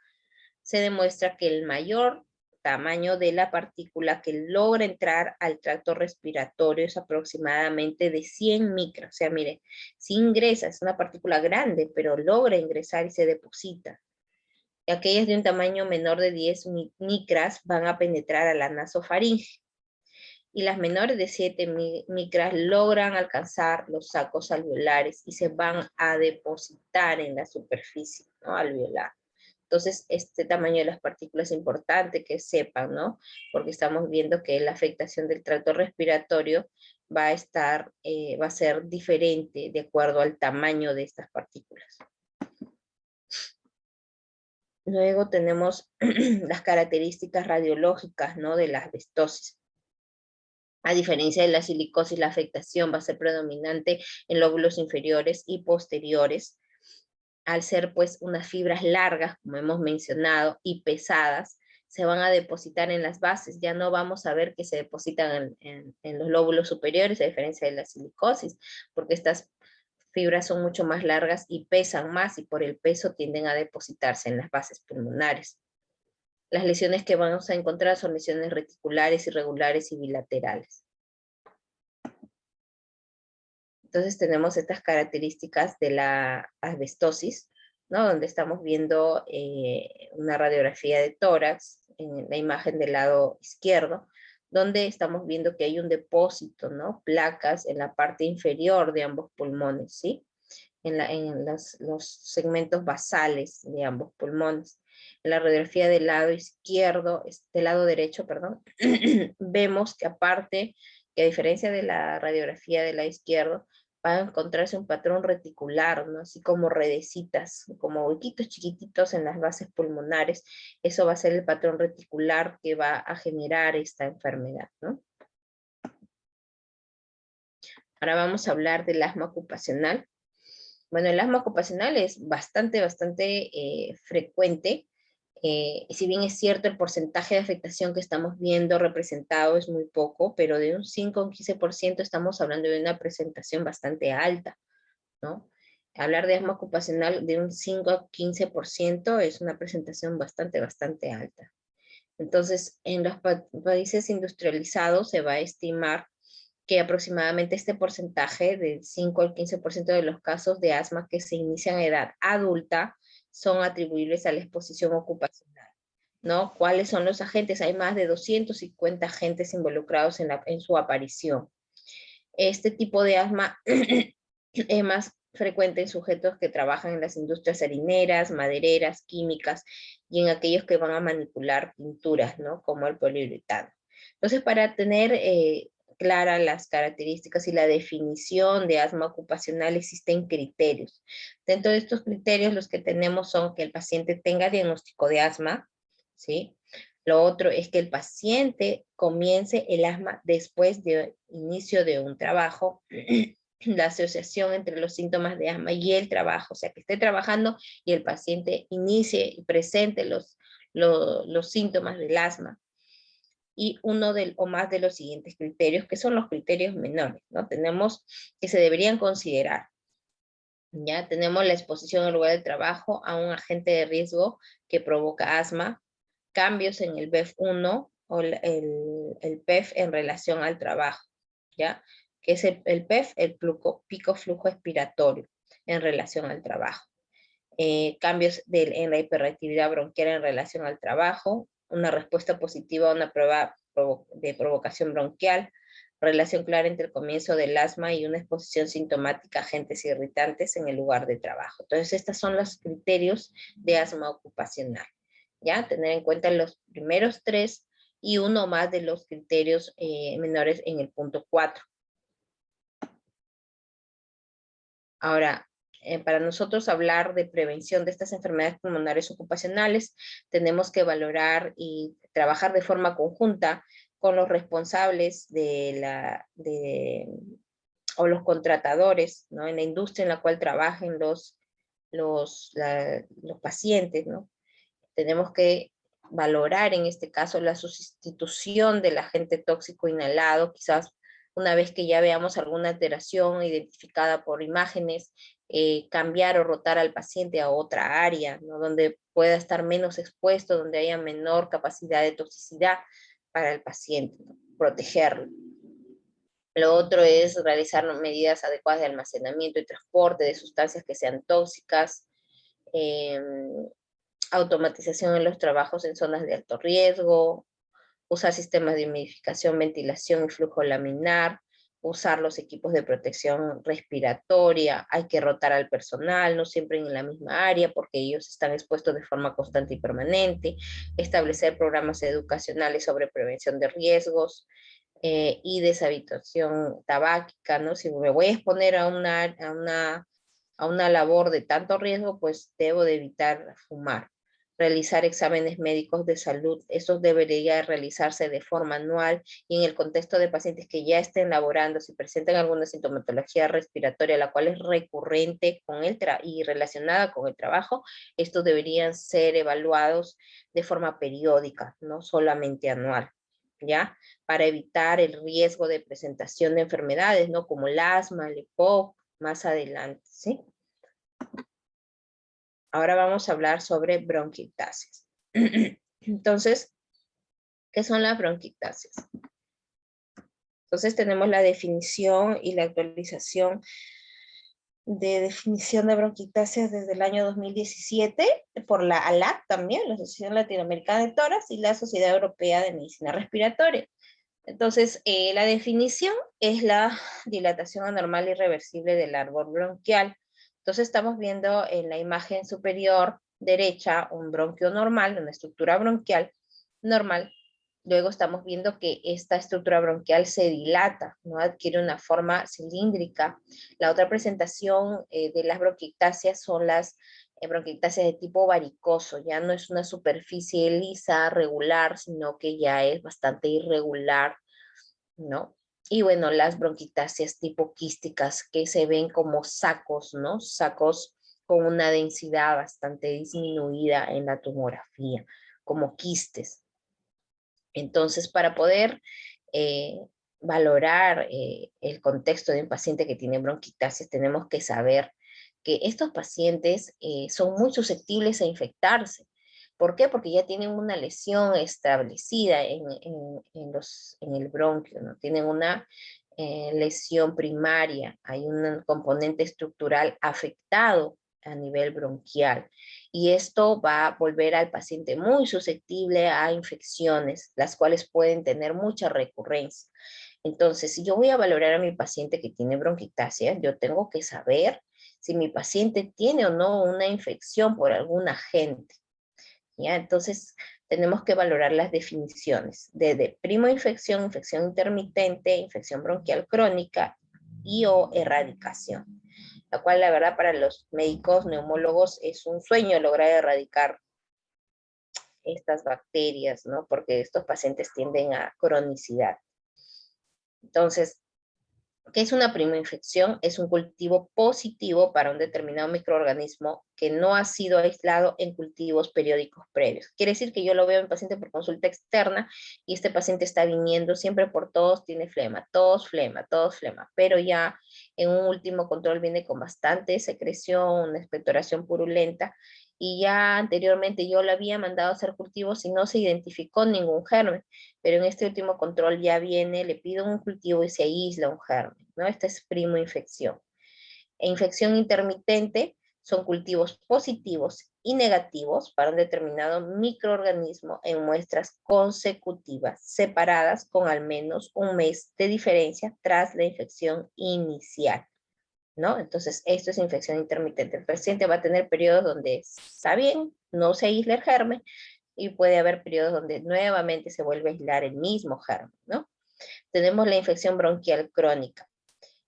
se demuestra que el mayor tamaño de la partícula que logra entrar al tracto respiratorio es aproximadamente de 100 micras. O sea, mire, si ingresa, es una partícula grande, pero logra ingresar y se deposita. Y aquellas de un tamaño menor de 10 micras van a penetrar a la nasofaringe. y las menores de 7 micras logran alcanzar los sacos alveolares y se van a depositar en la superficie, ¿no? Alveolar. Entonces, este tamaño de las partículas es importante que sepan, ¿no? Porque estamos viendo que la afectación del tracto respiratorio va a estar, va a ser diferente de acuerdo al tamaño de estas partículas. Luego tenemos las características radiológicas, ¿no? De la asbestosis. A diferencia de la silicosis, la afectación va a ser predominante en lóbulos inferiores y posteriores, al ser pues unas fibras largas, como hemos mencionado, y pesadas, se van a depositar en las bases. Ya no vamos a ver que se depositan en los lóbulos superiores, a diferencia de la silicosis, porque estas fibras son mucho más largas y pesan más, y por el peso tienden a depositarse en las bases pulmonares. Las lesiones que vamos a encontrar son lesiones reticulares, irregulares y bilaterales. Entonces tenemos estas características de la asbestosis, ¿no? Donde estamos viendo una radiografía de tórax en la imagen del lado izquierdo, donde estamos viendo que hay un depósito, ¿no? Placas en la parte inferior de ambos pulmones, ¿sí? En los segmentos basales de ambos pulmones. En la radiografía del lado izquierdo, del lado derecho, perdón, vemos que aparte, que a diferencia de la radiografía del lado izquierdo, va a encontrarse un patrón reticular, ¿no? Así como redecitas, como huequitos chiquititos en las bases pulmonares. Eso va a ser el patrón reticular que va a generar esta enfermedad, ¿no? Ahora vamos a hablar del asma ocupacional. Bueno, el asma ocupacional es bastante frecuente. Si bien es cierto, el porcentaje de afectación que estamos viendo representado es muy poco, pero de un 5 a un 15% estamos hablando de una presentación bastante alta, ¿no? Hablar de asma ocupacional de un 5 a 15% es una presentación bastante alta. Entonces, en los países industrializados se va a estimar que aproximadamente este porcentaje, del 5 al 15% de los casos de asma que se inician a edad adulta, son atribuibles a la exposición ocupacional, ¿no? ¿Cuáles son los agentes? Hay más de 250 agentes involucrados en su aparición. Este tipo de asma es más frecuente en sujetos que trabajan en las industrias harineras, madereras, químicas y en aquellos que van a manipular pinturas, ¿no? Como el poliuretano. Entonces, para tener claras las características y la definición de asma ocupacional, existen criterios. Dentro de estos criterios, los que tenemos son que el paciente tenga diagnóstico de asma, ¿sí? Lo otro es que el paciente comience el asma después de inicio de un trabajo, la asociación entre los síntomas de asma y el trabajo, o sea, que esté trabajando y el paciente inicie y presente los síntomas del asma. Y uno o más de los siguientes criterios, que son los criterios menores, ¿no? Tenemos que se deberían considerar. Ya tenemos la exposición al lugar de trabajo a un agente de riesgo que provoca asma, cambios en el BEF1 o el PEF en relación al trabajo, ¿ya? Que es el PEF, el pico flujo expiratorio en relación al trabajo. Cambios en la hiperactividad bronquial en relación al trabajo, una respuesta positiva a una prueba de provocación bronquial, relación clara entre el comienzo del asma y una exposición sintomática a agentes irritantes en el lugar de trabajo. Entonces, estos son los criterios de asma ocupacional. ¿Ya? Tener en cuenta los primeros 3 y uno más de los criterios menores en el punto 4. Ahora, para nosotros hablar de prevención de estas enfermedades pulmonares ocupacionales, tenemos que valorar y trabajar de forma conjunta con los responsables o los contratadores, ¿no? En la industria en la cual trabajen los pacientes, ¿no? Tenemos que valorar en este caso la sustitución del agente tóxico inhalado, quizás una vez que ya veamos alguna alteración identificada por imágenes, cambiar o rotar al paciente a otra área, ¿no? Donde pueda estar menos expuesto, donde haya menor capacidad de toxicidad para el paciente, ¿no? Protegerlo. Lo otro es realizar medidas adecuadas de almacenamiento y transporte de sustancias que sean tóxicas, automatización en los trabajos en zonas de alto riesgo, usar sistemas de humidificación, ventilación y flujo laminar, usar los equipos de protección respiratoria, hay que rotar al personal, no siempre en la misma área, porque ellos están expuestos de forma constante y permanente, establecer programas educacionales sobre prevención de riesgos, y deshabituación tabáquica, ¿no? Si me voy a exponer a una labor de tanto riesgo, pues debo de evitar fumar. Realizar exámenes médicos de salud, estos debería realizarse de forma anual y en el contexto de pacientes que ya estén laborando, si presentan alguna sintomatología respiratoria, la cual es recurrente con y relacionada con el trabajo, estos deberían ser evaluados de forma periódica, no solamente anual, ¿ya? Para evitar el riesgo de presentación de enfermedades, ¿no? Como el asma, el EPOC, más adelante, ¿sí? Ahora vamos a hablar sobre bronquiectasias. Entonces, ¿qué son las bronquiectasias? Entonces tenemos la definición y la actualización de definición de bronquiectasias desde el año 2017 por la ALAT también, la Asociación Latinoamericana de Tórax, y la Sociedad Europea de Medicina Respiratoria. Entonces, la definición es la dilatación anormal irreversible del árbol bronquial. Entonces, estamos viendo en la imagen superior derecha un bronquio normal, una estructura bronquial normal. Luego estamos viendo que esta estructura bronquial se dilata, ¿no? Adquiere una forma cilíndrica. La otra presentación de las bronquiectasias son las bronquiectasias de tipo varicoso. Ya no es una superficie lisa, regular, sino que ya es bastante irregular, ¿no? Y bueno, las bronquiectasias tipo quísticas que se ven como sacos, ¿no? Sacos con una densidad bastante disminuida en la tomografía, como quistes. Entonces, para poder eh, valorar el contexto de un paciente que tiene bronquiectasias, tenemos que saber que estos pacientes son muy susceptibles a infectarse. ¿Por qué? Porque ya tienen una lesión establecida en el bronquio, ¿no? Tienen una lesión primaria, hay un componente estructural afectado a nivel bronquial. Y esto va a volver al paciente muy susceptible a infecciones, las cuales pueden tener mucha recurrencia. Entonces, si yo voy a valorar a mi paciente que tiene bronquiectasia, yo tengo que saber si mi paciente tiene o no una infección por algún agente, ¿ya? Entonces, tenemos que valorar las definiciones, desde primoinfección, infección intermitente, infección bronquial crónica y o erradicación, la cual la verdad para los médicos neumólogos es un sueño lograr erradicar estas bacterias, ¿no? Porque estos pacientes tienden a cronicidad. Entonces, ¿qué es una primoinfección? Es un cultivo positivo para un determinado microorganismo que no ha sido aislado en cultivos periódicos previos. Quiere decir que yo lo veo en paciente por consulta externa y este paciente está viniendo siempre por tos, tiene flema, tos, flema, pero ya en un último control viene con bastante secreción, una expectoración purulenta, y ya anteriormente yo le había mandado a hacer cultivos y no se identificó ningún germen, pero en este último control ya viene, le pido un cultivo y se aísla un germen, ¿no? Esta es primoinfección. E infección intermitente son cultivos positivos y negativos para un determinado microorganismo en muestras consecutivas, separadas con al menos un mes de diferencia tras la infección inicial, ¿no? Entonces, esto es infección intermitente. El paciente va a tener periodos donde está bien, no se aísla el germen, y puede haber periodos donde nuevamente se vuelve a aislar el mismo germen, ¿no? Tenemos la infección bronquial crónica.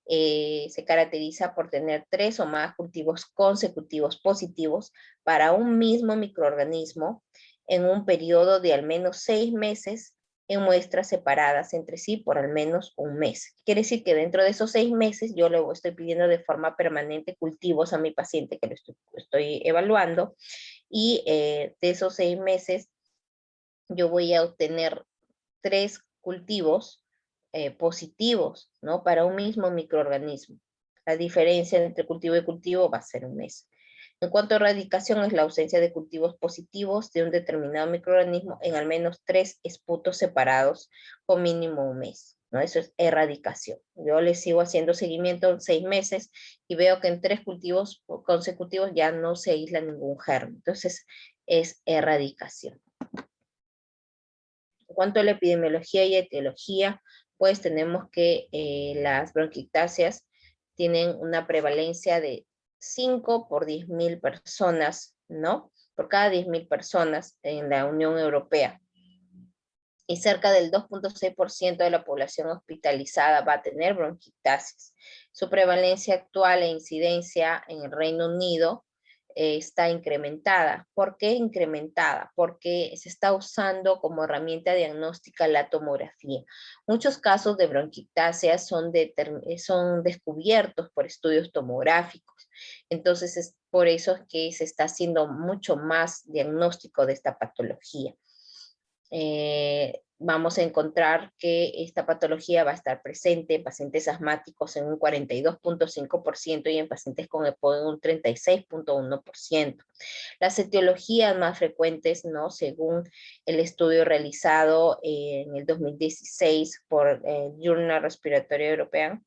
Se caracteriza por tener 3 o más cultivos consecutivos positivos para un mismo microorganismo en un periodo de al menos 6 meses en muestras separadas entre sí por al menos un mes. Quiere decir que dentro de esos 6 meses yo le estoy pidiendo de forma permanente cultivos a mi paciente que lo estoy evaluando, y de esos 6 meses yo voy a obtener 3 cultivos positivos, ¿no? Para un mismo microorganismo. La diferencia entre cultivo y cultivo va a ser un mes. En cuanto a erradicación, es la ausencia de cultivos positivos de un determinado microorganismo en al menos 3 esputos separados con mínimo un mes, ¿no? Eso es erradicación. Yo le sigo haciendo seguimiento en 6 meses y veo que en 3 cultivos consecutivos ya no se aísla ningún germen. Entonces, es erradicación. cuanto a la epidemiología y etiología, pues tenemos que las bronquiectasias tienen una prevalencia de 5 por 10.000 personas, ¿no? Por cada 10.000 personas en la Unión Europea. Y cerca del 2,6% de la población hospitalizada va a tener bronquiectasis. Su prevalencia actual e incidencia en el Reino Unido está incrementada. ¿Por qué incrementada? Porque se está usando como herramienta diagnóstica la tomografía. Muchos casos de bronquiectasia son descubiertos por estudios tomográficos. Entonces, es por eso que se está haciendo mucho más diagnóstico de esta patología. Vamos a encontrar que esta patología va a estar presente en pacientes asmáticos en un 42,5% y en pacientes con EPOC en un 36,1%. Las etiologías más frecuentes, ¿no? Según el estudio realizado en el 2016 por Journal Respiratory European,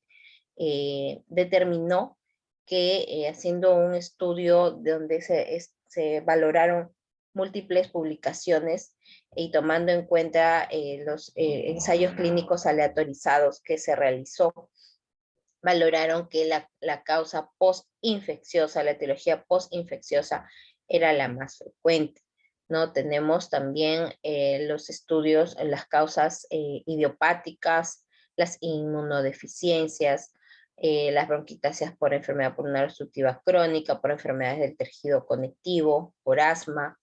determinó que haciendo un estudio donde se valoraron múltiples publicaciones y tomando en cuenta los ensayos clínicos aleatorizados que se realizó, valoraron que la causa postinfecciosa, la etiología postinfecciosa era la más frecuente, ¿no? Tenemos también los estudios, las causas idiopáticas, las inmunodeficiencias, las bronquitasias por enfermedad pulmonar obstructiva crónica, por enfermedades del tejido conectivo, por asma,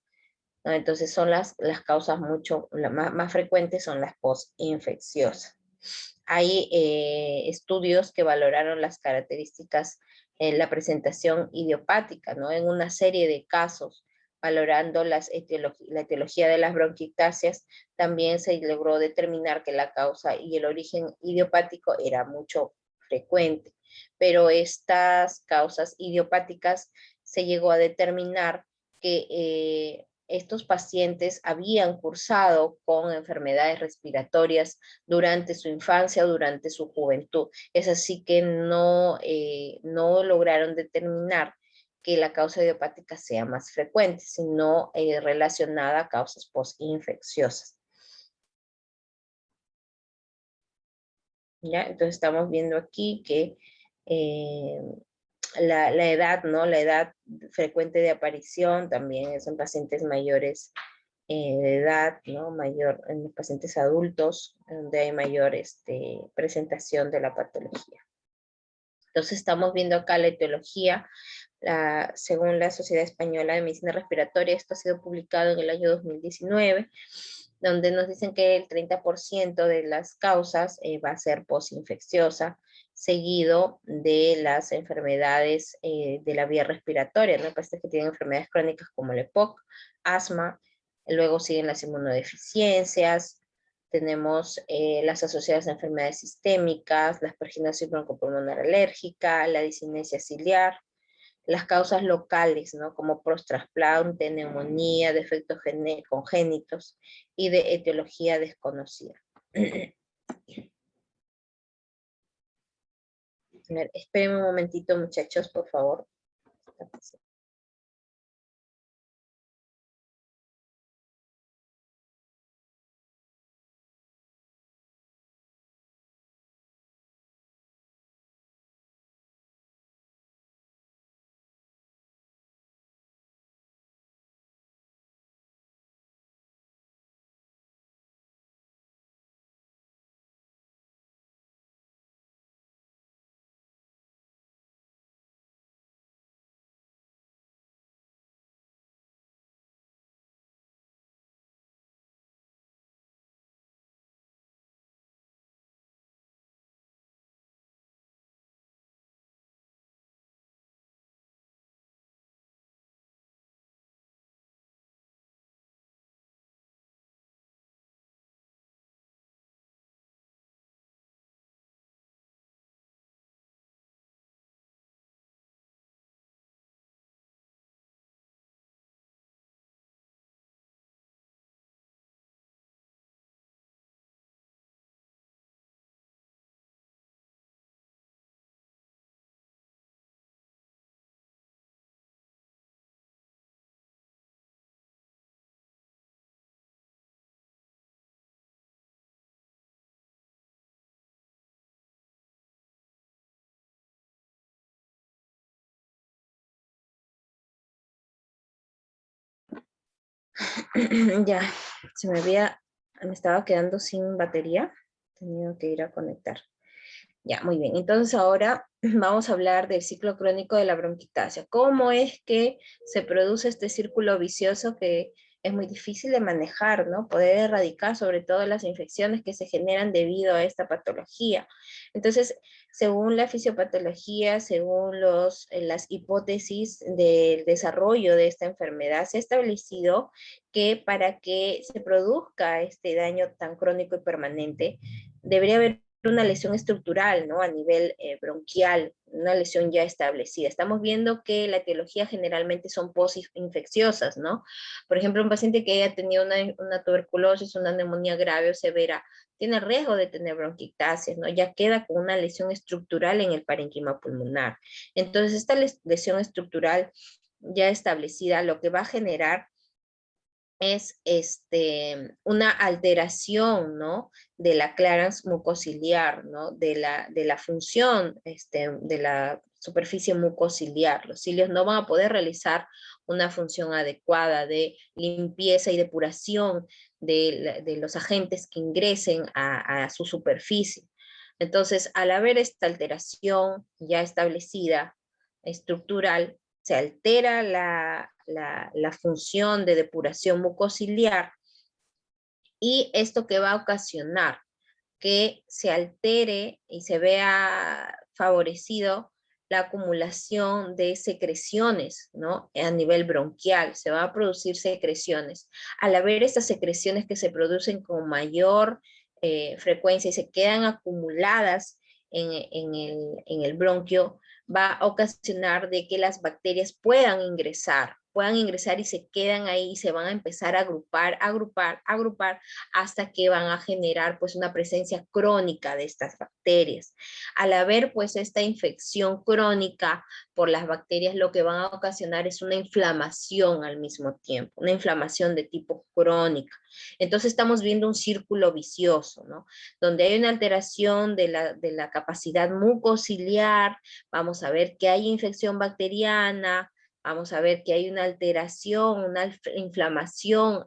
¿no? Entonces son las causas más frecuentes son las postinfecciosas. Hay estudios que valoraron las características en la presentación idiopática, ¿no? En una serie de casos, valorando la etiología de las bronquiectasias, también se logró determinar que la causa y el origen idiopático era mucho frecuente, pero estas causas idiopáticas se llegó a determinar que estos pacientes habían cursado con enfermedades respiratorias durante su infancia o durante su juventud. Es así que no lograron determinar que la causa idiopática sea más frecuente, sino relacionada a causas postinfecciosas. ¿Ya? Entonces estamos viendo aquí que la edad, ¿no? La edad frecuente de aparición también es en pacientes mayores de edad, ¿no? Mayor en los pacientes adultos, donde hay mayor presentación de la patología. Entonces estamos viendo acá la etiología, según la Sociedad Española de Medicina Respiratoria, esto ha sido publicado en el año 2019, donde nos dicen que el 30% de las causas va a ser postinfecciosa, seguido de las enfermedades de la vía respiratoria, ¿no? Pacientes que tienen enfermedades crónicas como el EPOC, asma, luego siguen las inmunodeficiencias, tenemos las asociadas a enfermedades sistémicas, la asperginosis broncopulmonar alérgica, la disinesia ciliar, las causas locales, ¿no? Como post-trasplante, neumonía, defectos congénitos y de etiología desconocida. Esperen un momentito, muchachos, por favor. Ya, me estaba quedando sin batería. Tenía que ir a conectar. Ya, muy bien. Entonces ahora vamos a hablar del ciclo crónico de la bronquiectasia. ¿Cómo es que se produce este círculo vicioso que es muy difícil de manejar, ¿no? Poder erradicar sobre todo las infecciones que se generan debido a esta patología. Entonces, según la fisiopatología, según las hipótesis del desarrollo de esta enfermedad, se ha establecido que para que se produzca este daño tan crónico y permanente, debería haber una lesión estructural, ¿no? A nivel bronquial, una lesión ya establecida. Estamos viendo que la etiología generalmente son posinfecciosas, ¿no? Por ejemplo, un paciente que haya tenido una tuberculosis, una neumonía grave o severa, tiene riesgo de tener bronquiectasias, ¿no? Ya queda con una lesión estructural en el parénquima pulmonar. Entonces, esta lesión estructural ya establecida lo que va a generar es una alteración, ¿no? De la clearance mucociliar, ¿no? De la función de la superficie mucociliar. Los cilios no van a poder realizar una función adecuada de limpieza y depuración de los agentes que ingresen a su superficie. Entonces, al haber esta alteración ya establecida, estructural, se altera la función de depuración mucociliar y esto que va a ocasionar que se altere y se vea favorecido la acumulación de secreciones, ¿no? A nivel bronquial, se van a producir secreciones. Al haber estas secreciones que se producen con mayor frecuencia y se quedan acumuladas en el bronquio, va a ocasionar de que las bacterias puedan ingresar y se quedan ahí y se van a empezar a agrupar hasta que van a generar pues una presencia crónica de estas bacterias. Al haber pues esta infección crónica por las bacterias, lo que van a ocasionar es una inflamación al mismo tiempo, una inflamación de tipo crónica. Entonces estamos viendo un círculo vicioso, ¿no? Donde hay una alteración de la capacidad mucociliar, vamos a ver que hay infección bacteriana, vamos a ver que hay una alteración, una inflamación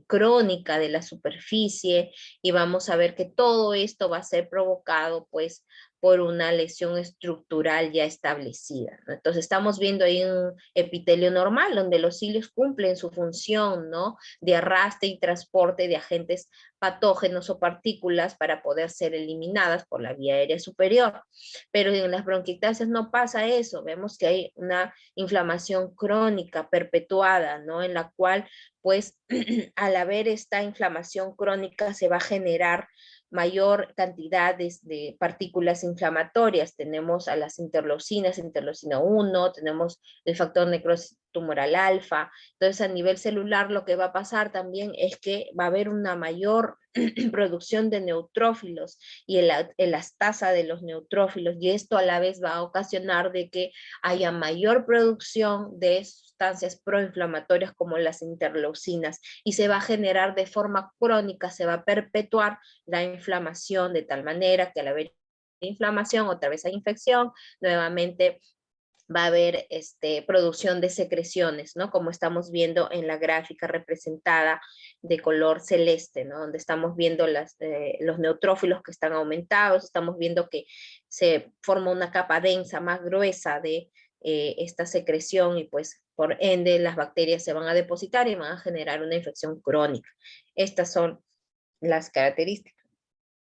crónica de la superficie y vamos a ver que todo esto va a ser provocado pues por una lesión estructural ya establecida, ¿no? Entonces estamos viendo ahí un epitelio normal donde los cilios cumplen su función, ¿no? De arrastre y transporte de agentes patógenos o partículas para poder ser eliminadas por la vía aérea superior. Pero en las bronquiectasias no pasa eso, vemos que hay una inflamación crónica perpetuada, ¿no? En la cual, pues, al haber esta inflamación crónica se va a generar mayor cantidad de partículas inflamatorias. Tenemos a las interleucinas, interleucina 1, tenemos el factor necrosis tumoral alfa. Entonces, a nivel celular, lo que va a pasar también es que va a haber una mayor producción de neutrófilos y elastasa de los neutrófilos, y esto a la vez va a ocasionar de que haya mayor producción de sustancias proinflamatorias como las interleucinas, y se va a generar de forma crónica, se va a perpetuar la inflamación de tal manera que al haber inflamación, otra vez hay infección, nuevamente va a haber producción de secreciones, ¿no? Como estamos viendo en la gráfica representada de color celeste, ¿no? Donde estamos viendo los neutrófilos que están aumentados, estamos viendo que se forma una capa densa más gruesa de esta secreción y pues por ende las bacterias se van a depositar y van a generar una infección crónica. Estas son las características,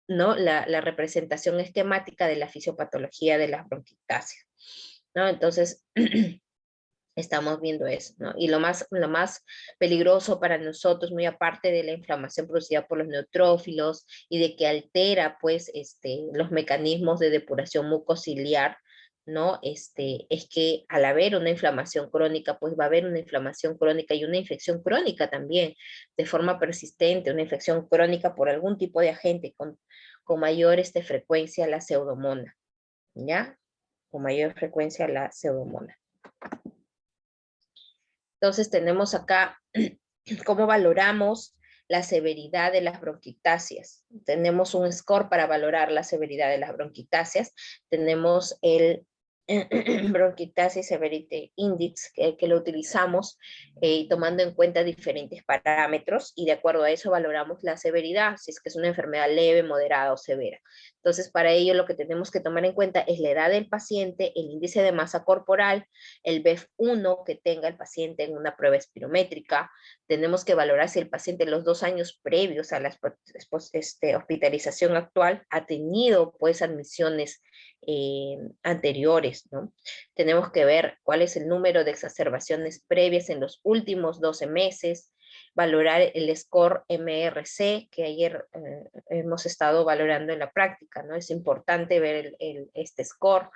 ¿no? La representación esquemática de la fisiopatología de las bronquiectasias, ¿no? Entonces, estamos viendo eso, ¿no? Y lo más peligroso para nosotros, muy aparte de la inflamación producida por los neutrófilos y de que altera, pues, los mecanismos de depuración mucociliar, ¿no? Es que al haber una inflamación crónica, pues va a haber una inflamación crónica y una infección crónica también, de forma persistente, una infección crónica por algún tipo de agente con mayor frecuencia la pseudomonas, ¿ya? Con mayor frecuencia la pseudomonas. Entonces tenemos acá cómo valoramos la severidad de las bronquiectasias. Tenemos un score para valorar la severidad de las bronquiectasias. Tenemos el Bronquiectasis Severity Index, que lo utilizamos tomando en cuenta diferentes parámetros y de acuerdo a eso valoramos la severidad, si es que es una enfermedad leve, moderada o severa. Entonces, para ello lo que tenemos que tomar en cuenta es la edad del paciente, el índice de masa corporal, el BEF1 que tenga el paciente en una prueba espirométrica. Tenemos que valorar si el paciente en los 2 años previos a la hospitalización actual ha tenido pues admisiones anteriores, ¿no? Tenemos que ver cuál es el número de exacerbaciones previas en los últimos 12 meses, valorar el score MRC que ayer hemos estado valorando en la práctica, ¿no? Es importante ver este score,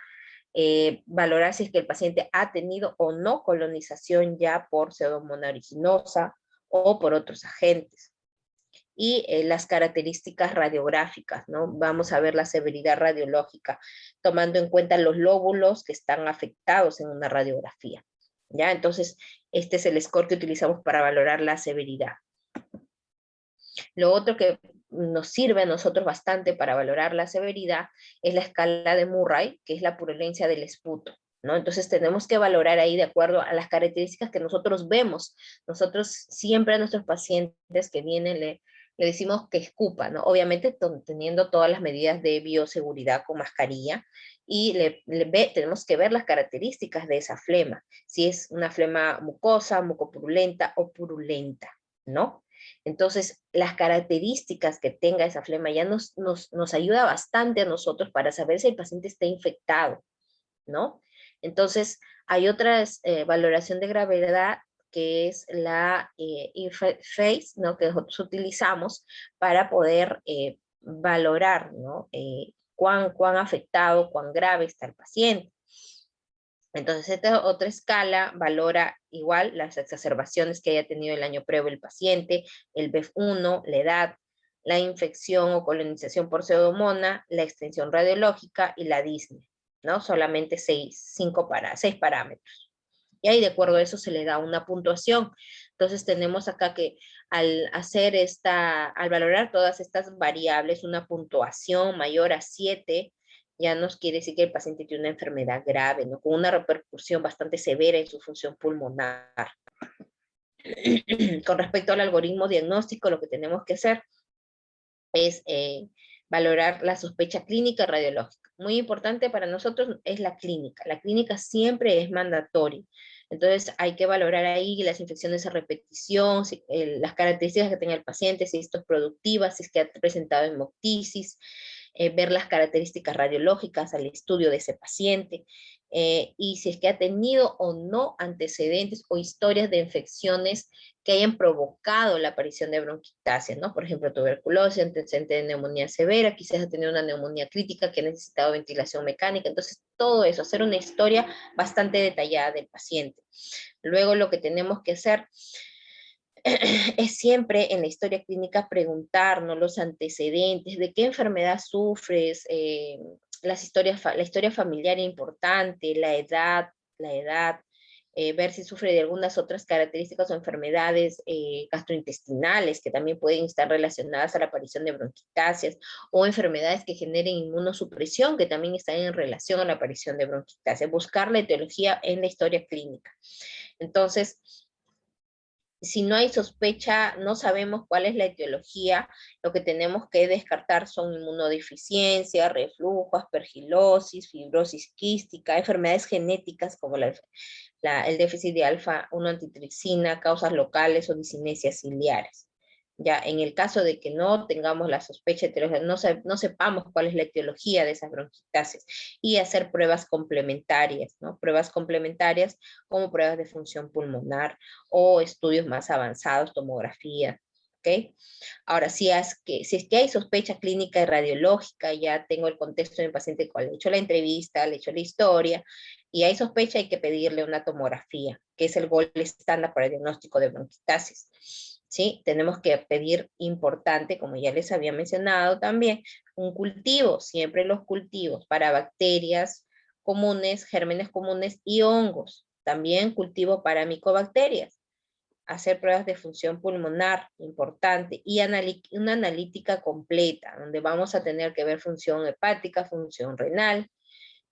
valorar si es que el paciente ha tenido o no colonización ya por Pseudomonas aeruginosa o por otros agentes. Y las características radiográficas, ¿no? Vamos a ver la severidad radiológica, tomando en cuenta los lóbulos que están afectados en una radiografía, ¿ya? Entonces, este es el score que utilizamos para valorar la severidad. Lo otro que nos sirve a nosotros bastante para valorar la severidad es la escala de Murray, que es la purulencia del esputo, ¿no? Entonces tenemos que valorar ahí de acuerdo a las características que nosotros vemos. Nosotros siempre a nuestros pacientes que vienen le decimos que escupa, ¿no? Obviamente teniendo todas las medidas de bioseguridad con mascarilla y tenemos que ver las características de esa flema, si es una flema mucosa, mucopurulenta o purulenta, ¿no? Entonces, las características que tenga esa flema ya nos ayuda bastante a nosotros para saber si el paciente está infectado, ¿no? Entonces, hay otra valoración de gravedad que es la IFACE, ¿no? Que nosotros utilizamos para poder valorar, ¿no? Cuán afectado, cuán grave está el paciente. Entonces, esta otra escala valora igual las exacerbaciones que haya tenido el año previo el paciente, el BEF1, la edad, la infección o colonización por pseudomonas, la extensión radiológica y la disnea, ¿no? Solamente 6 parámetros. Y ahí de acuerdo a eso se le da una puntuación. Entonces tenemos acá que al valorar todas estas variables, una puntuación mayor a 7, ya nos quiere decir que el paciente tiene una enfermedad grave, ¿no? Con una repercusión bastante severa en su función pulmonar. Con respecto al algoritmo diagnóstico, lo que tenemos que hacer es valorar la sospecha clínica radiológica. Muy importante para nosotros es la clínica. La clínica siempre es mandatoria. Entonces hay que valorar ahí las infecciones a repetición, las características que tenga el paciente, si esto es productiva, si es que ha presentado hemoptisis, ver las características radiológicas al estudio de ese paciente, y si es que ha tenido o no antecedentes o historias de infecciones que hayan provocado la aparición de bronquiectasia, ¿no? Por ejemplo, tuberculosis, antecedente de neumonía severa, quizás ha tenido una neumonía crítica que ha necesitado ventilación mecánica. Entonces, todo eso, hacer una historia bastante detallada del paciente. Luego, lo que tenemos que hacer es siempre en la historia clínica preguntarnos los antecedentes, de qué enfermedad sufres, la historia familiar importante, la edad, ver si sufre de algunas otras características o enfermedades gastrointestinales que también pueden estar relacionadas a la aparición de bronquiectasias o enfermedades que generen inmunosupresión que también están en relación a la aparición de bronquiectasias. Buscar la etiología en la historia clínica. Entonces, si no hay sospecha, no sabemos cuál es la etiología, lo que tenemos que descartar son inmunodeficiencia, reflujo, aspergilosis, fibrosis quística, enfermedades genéticas como el déficit de alfa-1 antitripsina, causas locales o disinesias ciliares. Ya, en el caso de que no tengamos la sospecha etiológica, no sepamos cuál es la etiología de esas bronquiectasias, y hacer pruebas complementarias, ¿no? Pruebas complementarias como pruebas de función pulmonar o estudios más avanzados, tomografía, ¿ok? Ahora, si es que hay sospecha clínica y radiológica, ya tengo el contexto de mi paciente cual le he hecho la entrevista, le he hecho la historia, y hay sospecha, hay que pedirle una tomografía, que es el gold estándar para el diagnóstico de bronquiectasis. ¿Sí? Tenemos que pedir importante, como ya les había mencionado también, un cultivo, siempre los cultivos para bacterias comunes, gérmenes comunes y hongos. También cultivo para micobacterias. Hacer pruebas de función pulmonar, importante, y una analítica completa, donde vamos a tener que ver función hepática, función renal,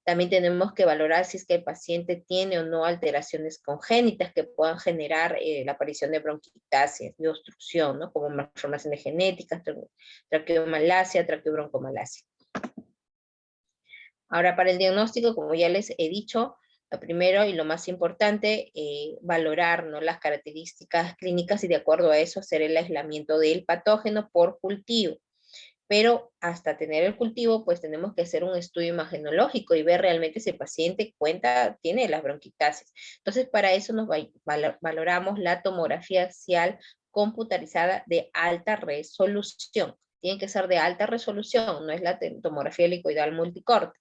También tenemos que valorar si es que el paciente tiene o no alteraciones congénitas que puedan generar la aparición de bronquiectasias, de obstrucción, ¿no? Como malformaciones genéticas, traqueomalacia, traqueobroncomalacia. Ahora, para el diagnóstico, como ya les he dicho, lo primero y lo más importante, valorar, ¿no?, las características clínicas y de acuerdo a eso hacer el aislamiento del patógeno por cultivo. Pero hasta tener el cultivo, pues tenemos que hacer un estudio imagenológico y ver realmente si el paciente tiene las bronquiectasias. Entonces, para eso valoramos la tomografía axial computarizada de alta resolución. Tiene que ser de alta resolución, no es la tomografía helicoidal multicorte.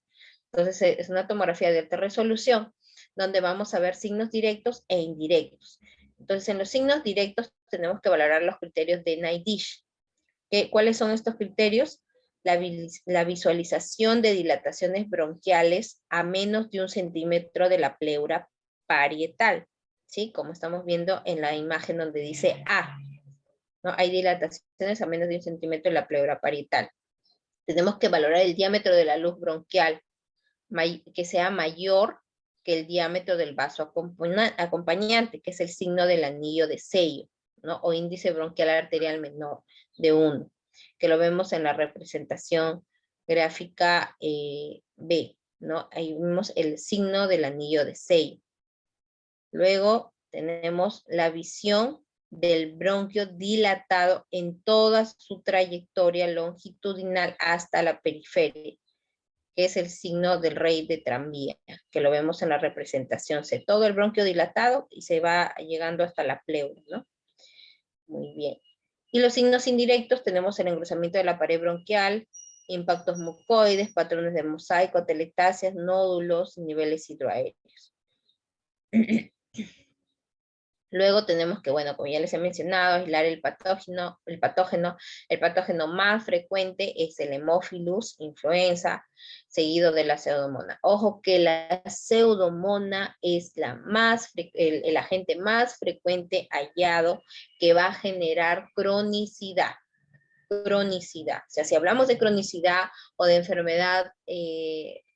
Entonces, es una tomografía de alta resolución, donde vamos a ver signos directos e indirectos. Entonces, en los signos directos tenemos que valorar los criterios de NIDISH. ¿Cuáles son estos criterios? La visualización de dilataciones bronquiales a menos de 1 centímetro de la pleura parietal, ¿sí? Como estamos viendo en la imagen donde dice A, ¿no? Hay dilataciones a menos de 1 centímetro de la pleura parietal. Tenemos que valorar el diámetro de la luz bronquial, que sea mayor que el diámetro del vaso acompañante, que es el signo del anillo de sello, ¿no? O índice bronquial arterial menor de 1, que lo vemos en la representación gráfica B, ¿no? Ahí vemos el signo del anillo de sello. Luego tenemos la visión del bronquio dilatado en toda su trayectoria longitudinal hasta la periferia, que es el signo del rey de tranvía, que lo vemos en la representación C. Todo el bronquio dilatado y se va llegando hasta la pleura, ¿no? Muy bien. Y los signos indirectos tenemos el engrosamiento de la pared bronquial, impactos mucoides, patrones de mosaico, telectasias, nódulos, niveles hidroaéreos. Luego tenemos que, bueno, como ya les he mencionado, aislar el patógeno. El patógeno más frecuente es el Haemophilus influenza, seguido de la pseudomonas. Ojo que la pseudomonas es el agente más frecuente hallado que va a generar cronicidad. Cronicidad. O sea, si hablamos de cronicidad o de enfermedad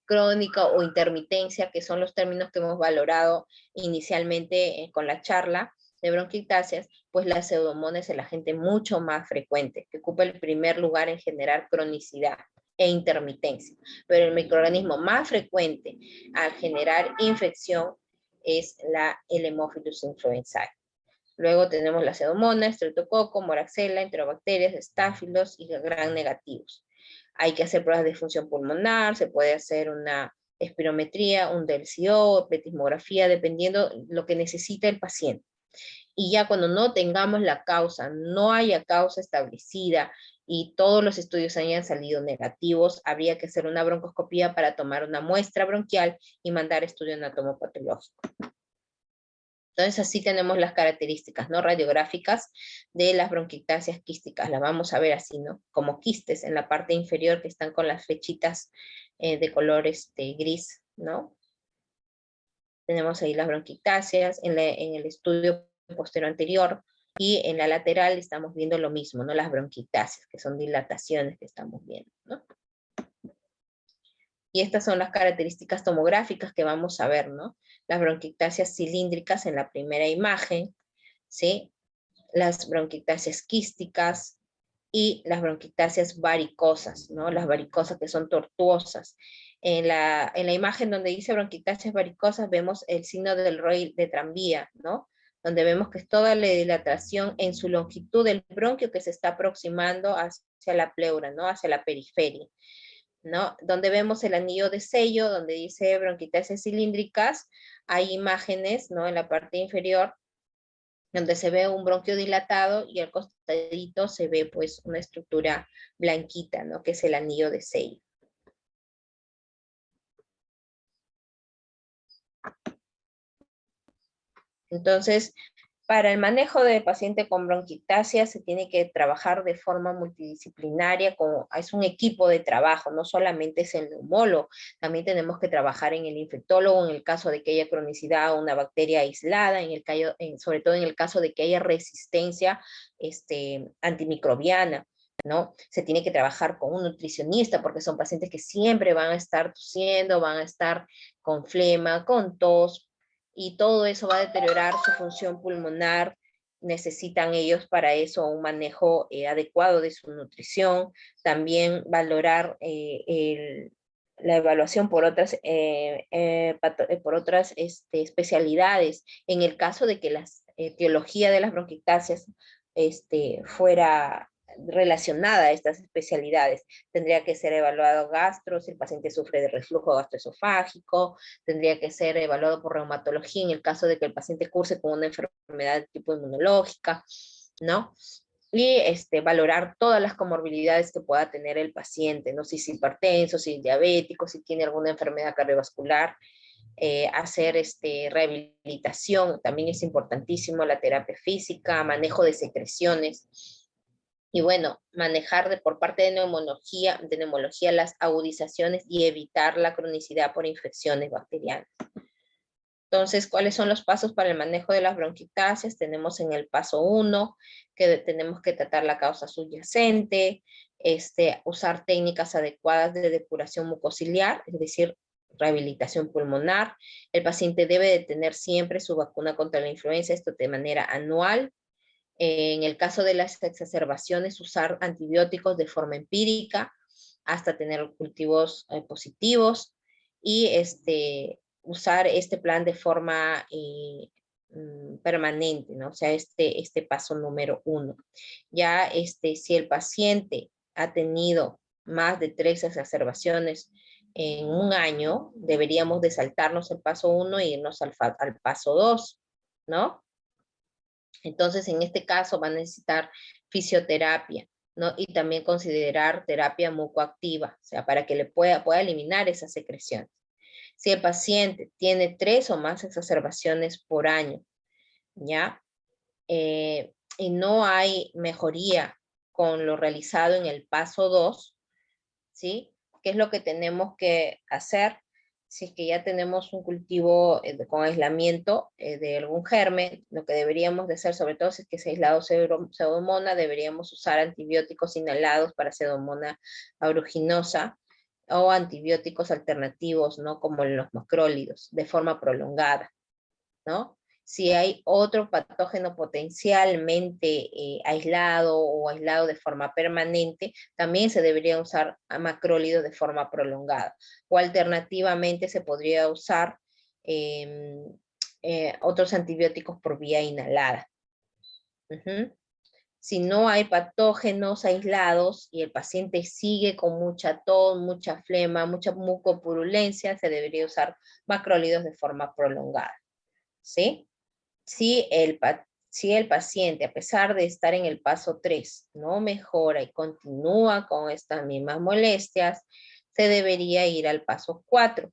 crónica o intermitencia, que son los términos que hemos valorado inicialmente con la charla de bronquiectasias, pues la pseudomonas es el agente mucho más frecuente, que ocupa el primer lugar en generar cronicidad e intermitencia. Pero el microorganismo más frecuente al generar infección es el Haemophilus influenzae. Luego tenemos la pseudomonas, estreptococo, moraxella, enterobacterias, estáfilos y gram negativos. Hay que hacer pruebas de función pulmonar, se puede hacer una espirometría, un DLCO, pletismografía, dependiendo lo que necesita el paciente. Y ya cuando no tengamos la causa, no haya causa establecida y todos los estudios hayan salido negativos, habría que hacer una broncoscopía para tomar una muestra bronquial y mandar estudio anatomopatológico. Entonces así tenemos las características, ¿no?, radiográficas de las bronquiectasias quísticas. Las vamos a ver así, ¿no?, como quistes en la parte inferior que están con las flechitas de color gris, ¿no? Tenemos ahí las bronquiectasias en el estudio posterior anterior, y en la lateral estamos viendo lo mismo, ¿no?, las bronquiectasias, que son dilataciones que estamos viendo, ¿no? Y estas son las características tomográficas que vamos a ver, ¿no? Las bronquiectasias cilíndricas en la primera imagen, ¿sí? Las bronquiectasias quísticas y las bronquiectasias varicosas, ¿no? Las varicosas que son tortuosas. En la imagen donde dice bronquiectasias varicosas vemos el signo del rey de tranvía, ¿no? Donde vemos que es toda la dilatación en su longitud del bronquio que se está aproximando hacia la pleura, ¿no? Hacia la periferia, ¿no? Donde vemos el anillo de sello, donde dice bronquiectasias cilíndricas, hay imágenes, ¿no?, en la parte inferior, donde se ve un bronquio dilatado y al costadito se ve pues una estructura blanquita, ¿no?, que es el anillo de sello. Entonces, para el manejo de paciente con bronquiectasia se tiene que trabajar de forma multidisciplinaria, es un equipo de trabajo, no solamente es el neumólogo, también tenemos que trabajar en el infectólogo en el caso de que haya cronicidad o una bacteria aislada, sobre todo en el caso de que haya resistencia antimicrobiana. ¿no? Se tiene que trabajar con un nutricionista porque son pacientes que siempre van a estar tosiendo, van a estar con flema, con tos, y todo eso va a deteriorar su función pulmonar. Necesitan ellos para eso un manejo adecuado de su nutrición, también valorar la evaluación por otras, especialidades. En el caso de que la etiología de las bronquiectasias fuera relacionada a estas especialidades. Tendría que ser evaluado gastro, si el paciente sufre de reflujo gastroesofágico, tendría que ser evaluado por reumatología en el caso de que el paciente curse con una enfermedad de tipo inmunológica, ¿no? Y valorar todas las comorbilidades que pueda tener el paciente, ¿no? Si es hipertenso, si es diabético, si tiene alguna enfermedad cardiovascular, hacer rehabilitación, también es importantísimo la terapia física, manejo de secreciones, y bueno, manejar por parte de neumología las agudizaciones y evitar la cronicidad por infecciones bacterianas. Entonces, ¿cuáles son los pasos para el manejo de las bronquiectasias? Tenemos en el paso 1 que tenemos que tratar la causa subyacente, usar técnicas adecuadas de depuración mucociliar, es decir, rehabilitación pulmonar. El paciente debe de tener siempre su vacuna contra la influenza, esto de manera anual. En el caso de las exacerbaciones, usar antibióticos de forma empírica hasta tener cultivos positivos, y usar este plan de forma permanente, ¿no? O sea, este paso número 1. Ya si el paciente ha tenido más de 3 exacerbaciones en un año, deberíamos de saltarnos el paso 1 e irnos al paso 2, ¿no? Entonces, en este caso va a necesitar fisioterapia, ¿no? Y también considerar terapia mucoactiva, o sea, para que le pueda eliminar esas secreciones. Si el paciente tiene 3 o más exacerbaciones por año, ¿ya? Y no hay mejoría con lo realizado en el paso 2, ¿sí? ¿Qué es lo que tenemos que hacer? Si es que ya tenemos un cultivo con aislamiento de algún germen, lo que deberíamos de hacer, sobre todo si es que es aislado pseudomonas, deberíamos usar antibióticos inhalados para pseudomonas aeruginosa o antibióticos alternativos, ¿no? Como los macrólidos, de forma prolongada, ¿no? Si hay otro patógeno potencialmente aislado o aislado de forma permanente, también se debería usar macrólidos de forma prolongada. O alternativamente se podría usar otros antibióticos por vía inhalada. Si no hay patógenos aislados y el paciente sigue con mucha tos, mucha flema, mucha mucopurulencia, se debería usar macrólidos de forma prolongada, ¿sí? Si el paciente, a pesar de estar en el paso 3, no mejora y continúa con estas mismas molestias, se debería ir al paso 4,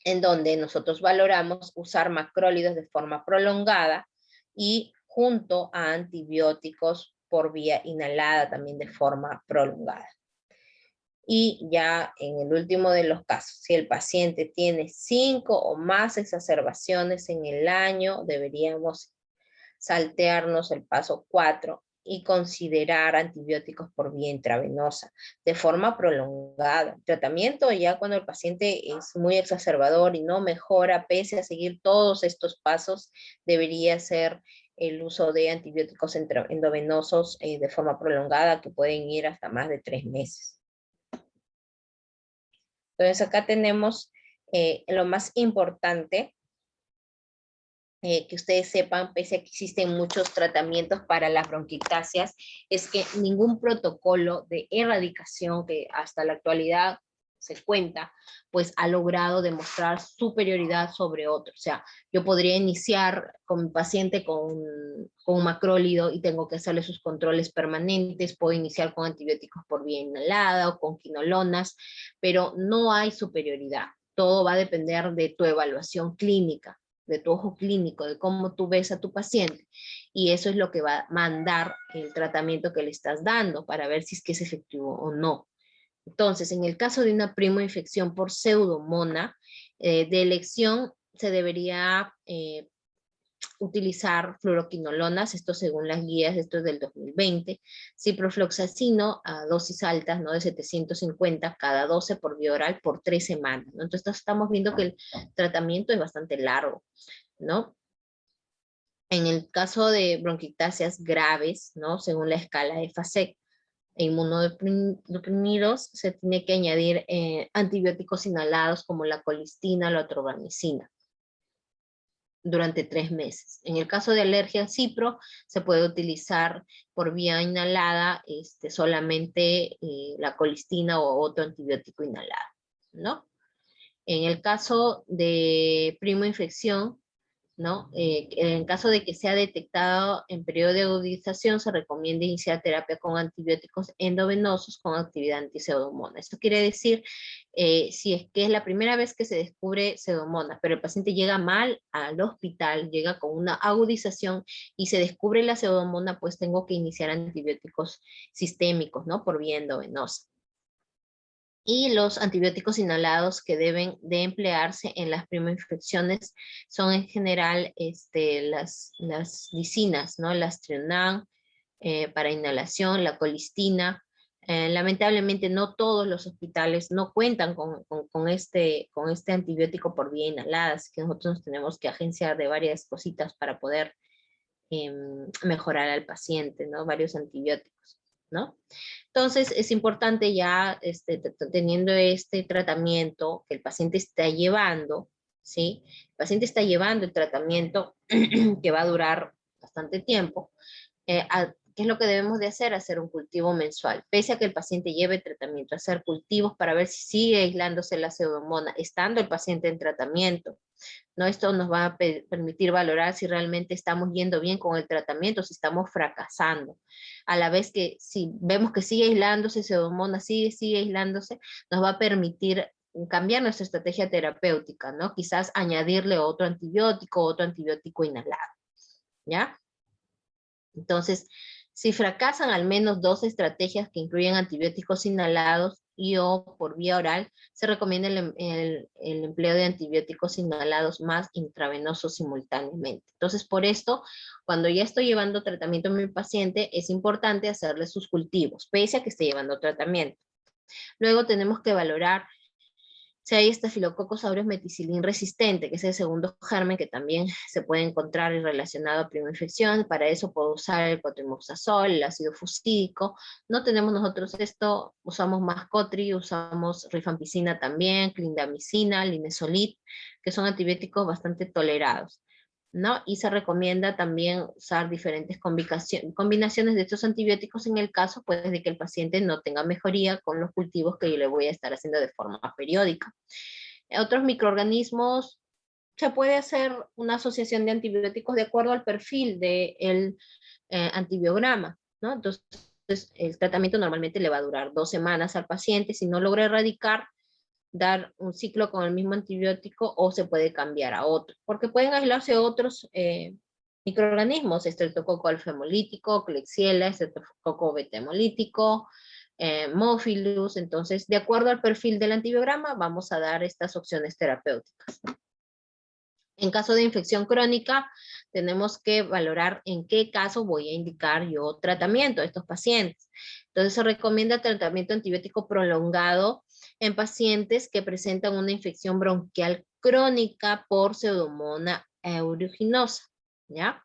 en donde nosotros valoramos usar macrólidos de forma prolongada y junto a antibióticos por vía inhalada también de forma prolongada. Y ya en el último de los casos, si el paciente tiene 5 o más exacerbaciones en el año, deberíamos saltearnos el paso 4 y considerar antibióticos por vía intravenosa de forma prolongada. Tratamiento ya cuando el paciente es muy exacerbador y no mejora, pese a seguir todos estos pasos, debería ser el uso de antibióticos endovenosos de forma prolongada, que pueden ir hasta más de 3 meses. Entonces acá tenemos lo más importante, que ustedes sepan, pese a que existen muchos tratamientos para las bronquiectasias, es que ningún protocolo de erradicación que hasta la actualidad se cuenta, pues ha logrado demostrar superioridad sobre otro. O sea, yo podría iniciar con mi paciente con macrólido y tengo que hacerle sus controles permanentes, puedo iniciar con antibióticos por vía inhalada o con quinolonas, pero no hay superioridad. Todo va a depender de tu evaluación clínica, de tu ojo clínico, de cómo tú ves a tu paciente. Y eso es lo que va a mandar el tratamiento que le estás dando para ver si es que es efectivo o no. Entonces, en el caso de una primoinfección por pseudomona, de elección se debería utilizar fluoroquinolonas, esto según las guías, esto es del 2020, ciprofloxacino a dosis altas, ¿no? De 750 cada 12 por vía oral por 3 semanas, ¿no? Entonces estamos viendo que el tratamiento es bastante largo, ¿no? En el caso de bronquiectasias graves, ¿no? Según la escala de FASEC, e inmunodeprimidos, se tiene que añadir antibióticos inhalados como la colistina, la atrovanicina durante 3 meses. En el caso de alergia al cipro, se puede utilizar por vía inhalada solamente la colistina o otro antibiótico inhalado, ¿no? En el caso de primo infección, ¿no? En caso de que sea detectado en periodo de agudización, se recomienda iniciar terapia con antibióticos endovenosos con actividad anti-pseudomonas. Esto quiere decir, si es que es la primera vez que se descubre pseudomonas, pero el paciente llega mal al hospital, llega con una agudización y se descubre la pseudomona, pues tengo que iniciar antibióticos sistémicos, ¿no? Por vía endovenosa. Y los antibióticos inhalados que deben de emplearse en las primoinfecciones son en general las licinas, ¿no? Las Trionan para inhalación, la colistina. Lamentablemente no todos los hospitales no cuentan con este antibiótico por vía inhalada, así que nosotros nos tenemos que agenciar de varias cositas para poder mejorar al paciente, ¿no? Varios antibióticos, ¿no? Entonces, es importante ya, teniendo este tratamiento que el paciente está llevando, ¿sí? El paciente está llevando el tratamiento que va a durar bastante tiempo. ¿Qué es lo que debemos de hacer? Hacer un cultivo mensual. Pese a que el paciente lleve tratamiento, hacer cultivos para ver si sigue aislándose la pseudomona, estando el paciente en tratamiento, ¿no? Esto nos va a permitir valorar si realmente estamos yendo bien con el tratamiento, si estamos fracasando. A la vez que si vemos que sigue aislándose, Pseudomonas sigue aislándose, nos va a permitir cambiar nuestra estrategia terapéutica, ¿no? Quizás añadirle otro antibiótico inhalado, ¿ya? Entonces, si fracasan al menos 2 estrategias que incluyen antibióticos inhalados y o por vía oral, se recomienda el empleo de antibióticos inhalados más intravenosos simultáneamente. Entonces, por esto, cuando ya estoy llevando tratamiento a mi paciente, es importante hacerle sus cultivos, pese a que esté llevando tratamiento. Luego tenemos que valorar si hay Staphylococcus aureus meticilin resistente, que es el segundo germen que también se puede encontrar relacionado a primoinfección. Para eso puedo usar el cotrimoxazol, el ácido fusídico. No tenemos nosotros esto, usamos Mascotri, usamos rifampicina también, clindamicina, linezolid, que son antibióticos bastante tolerados, ¿no? Y se recomienda también usar diferentes combinaciones de estos antibióticos en el caso, pues, de que el paciente no tenga mejoría con los cultivos que yo le voy a estar haciendo de forma periódica. Otros microorganismos, se puede hacer una asociación de antibióticos de acuerdo al perfil del antibiograma, ¿no? Entonces, el tratamiento normalmente le va a durar 2 semanas al paciente. Si no logra erradicar, dar un ciclo con el mismo antibiótico o se puede cambiar a otro, porque pueden aislarse otros microorganismos, estreptococo alfa-hemolítico, Klebsiella, estreptococo beta-hemolítico, Mophilus. Entonces, de acuerdo al perfil del antibiograma, vamos a dar estas opciones terapéuticas. En caso de infección crónica, tenemos que valorar en qué caso voy a indicar yo tratamiento a estos pacientes. Entonces, se recomienda tratamiento antibiótico prolongado en pacientes que presentan una infección bronquial crónica por Pseudomonas aeruginosa, ¿ya?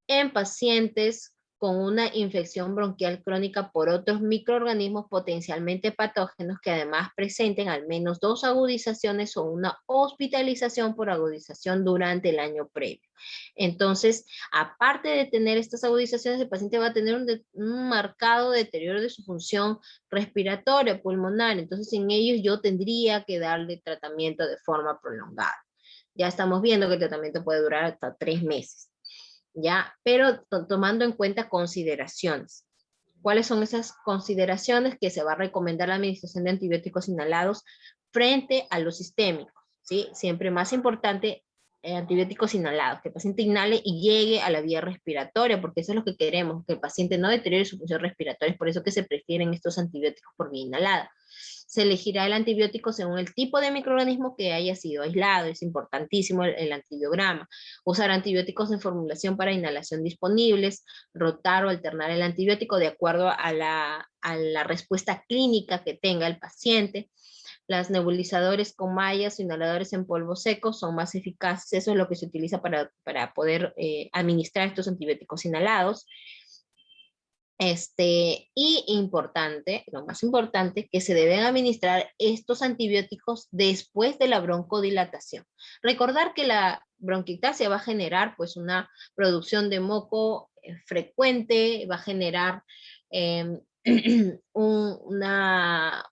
En pacientes con una infección bronquial crónica por otros microorganismos potencialmente patógenos que además presenten al menos 2 agudizaciones o una hospitalización por agudización durante el año previo. Entonces, aparte de tener estas agudizaciones, el paciente va a tener un marcado deterioro de su función respiratoria, pulmonar. Entonces, en ellos yo tendría que darle tratamiento de forma prolongada. Ya estamos viendo que el tratamiento puede durar hasta 3 meses. ¿Ya? Pero tomando en cuenta consideraciones. ¿Cuáles son esas consideraciones? Que se va a recomendar la administración de antibióticos inhalados frente a los sistémicos, ¿sí? Siempre más importante, antibióticos inhalados, que el paciente inhale y llegue a la vía respiratoria, porque eso es lo que queremos, que el paciente no deteriore su función respiratoria, es por eso que se prefieren estos antibióticos por vía inhalada. Se elegirá el antibiótico según el tipo de microorganismo que haya sido aislado. Es importantísimo el antibiograma. Usar antibióticos en formulación para inhalación disponibles, rotar o alternar el antibiótico de acuerdo a la respuesta clínica que tenga el paciente. Las nebulizadores con mallas o inhaladores en polvo seco son más eficaces. Eso es lo que se utiliza para poder administrar estos antibióticos inhalados. Y importante, lo más importante, que se deben administrar estos antibióticos después de la broncodilatación. Recordar que la bronquiectasia va a generar pues una producción de moco frecuente, va a generar una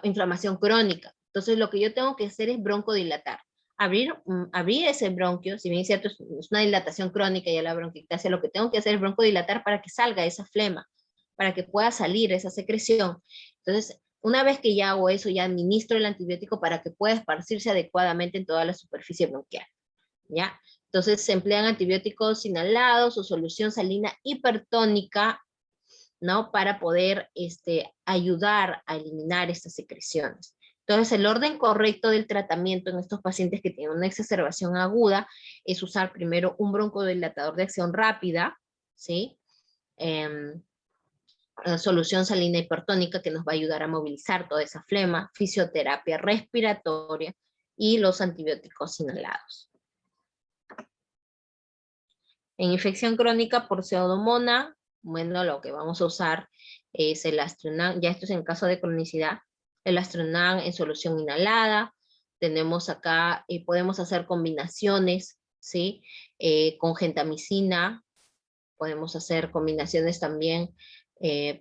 inflamación crónica. Entonces lo que yo tengo que hacer es broncodilatar. Abrir ese bronquio, si bien es cierto, es una dilatación crónica y la bronquiectasia, lo que tengo que hacer es broncodilatar para que salga esa flema, para que pueda salir esa secreción. Entonces, una vez que ya hago eso, ya administro el antibiótico para que pueda esparcirse adecuadamente en toda la superficie bronquial, ¿ya? Entonces, se emplean antibióticos inhalados o solución salina hipertónica, ¿no? Para poder ayudar a eliminar estas secreciones. Entonces, el orden correcto del tratamiento en estos pacientes que tienen una exacerbación aguda es usar primero un broncodilatador de acción rápida, ¿sí? Solución salina hipertónica que nos va a ayudar a movilizar toda esa flema, fisioterapia respiratoria y los antibióticos inhalados. En infección crónica por pseudomonas, bueno, lo que vamos a usar es el Astronan, ya esto es en caso de cronicidad, el Astronan en solución inhalada. Tenemos acá, podemos hacer combinaciones, ¿sí? Con gentamicina, podemos hacer combinaciones también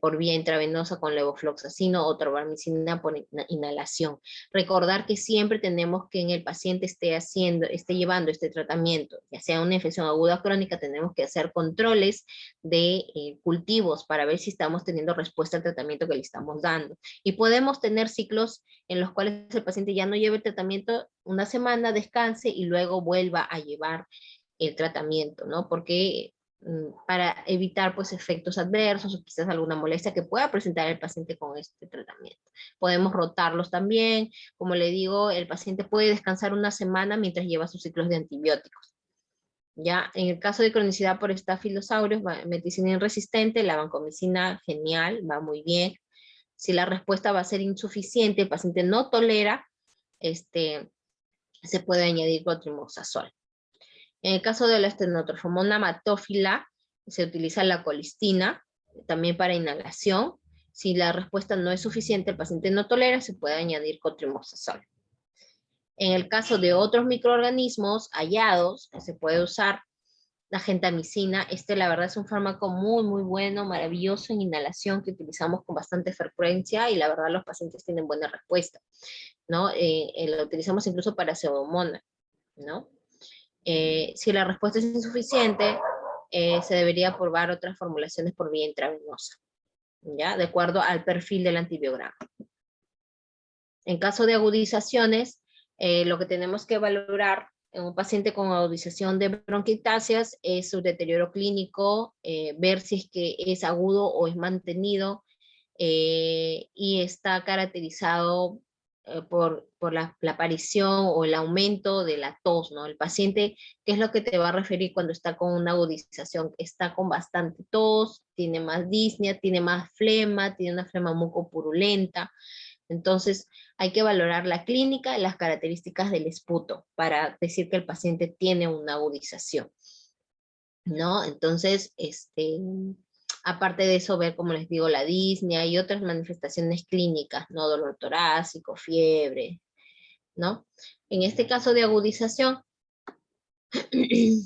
por vía intravenosa con levofloxacino o tobramicina por inhalación. Recordar que siempre tenemos que en el paciente esté llevando este tratamiento, ya sea una infección aguda o crónica, tenemos que hacer controles de cultivos para ver si estamos teniendo respuesta al tratamiento que le estamos dando. Y podemos tener ciclos en los cuales el paciente ya no lleve el tratamiento una semana, descanse y luego vuelva a llevar el tratamiento, ¿no? Porque para evitar pues efectos adversos o quizás alguna molestia que pueda presentar el paciente con este tratamiento. Podemos rotarlos también, como le digo, el paciente puede descansar una semana mientras lleva sus ciclos de antibióticos. Ya, en el caso de cronicidad por estafilosaurios, meticilina resistente, la vancomicina genial, va muy bien. Si la respuesta va a ser insuficiente, el paciente no tolera, se puede añadir clotrimazol. En el caso de la Stenotrophomonas matófila, se utiliza la colistina, también para inhalación. Si la respuesta no es suficiente, el paciente no tolera, se puede añadir clotrimazol. En el caso de otros microorganismos hallados, se puede usar la gentamicina. La verdad es un fármaco muy, muy bueno, maravilloso en inhalación, que utilizamos con bastante frecuencia y la verdad los pacientes tienen buena respuesta, ¿no? Lo utilizamos incluso para pseudomonas, ¿no? Si la respuesta es insuficiente, se debería probar otras formulaciones por vía intravenosa, ¿ya? De acuerdo al perfil del antibiograma. En caso de agudizaciones, lo que tenemos que valorar en un paciente con agudización de bronquiectasias es su deterioro clínico, ver si es que es agudo o es mantenido, y está caracterizado por la aparición o el aumento de la tos, ¿no? El paciente, ¿qué es lo que te va a referir cuando está con una agudización? Está con bastante tos, tiene más disnea, tiene más flema, tiene una flema mucopurulenta. Entonces, hay que valorar la clínica y las características del esputo para decir que el paciente tiene una agudización, ¿no? Entonces, aparte de eso, ver, como les digo, la disnea y otras manifestaciones clínicas, ¿no? Dolor torácico, fiebre, ¿no? En este caso de agudización,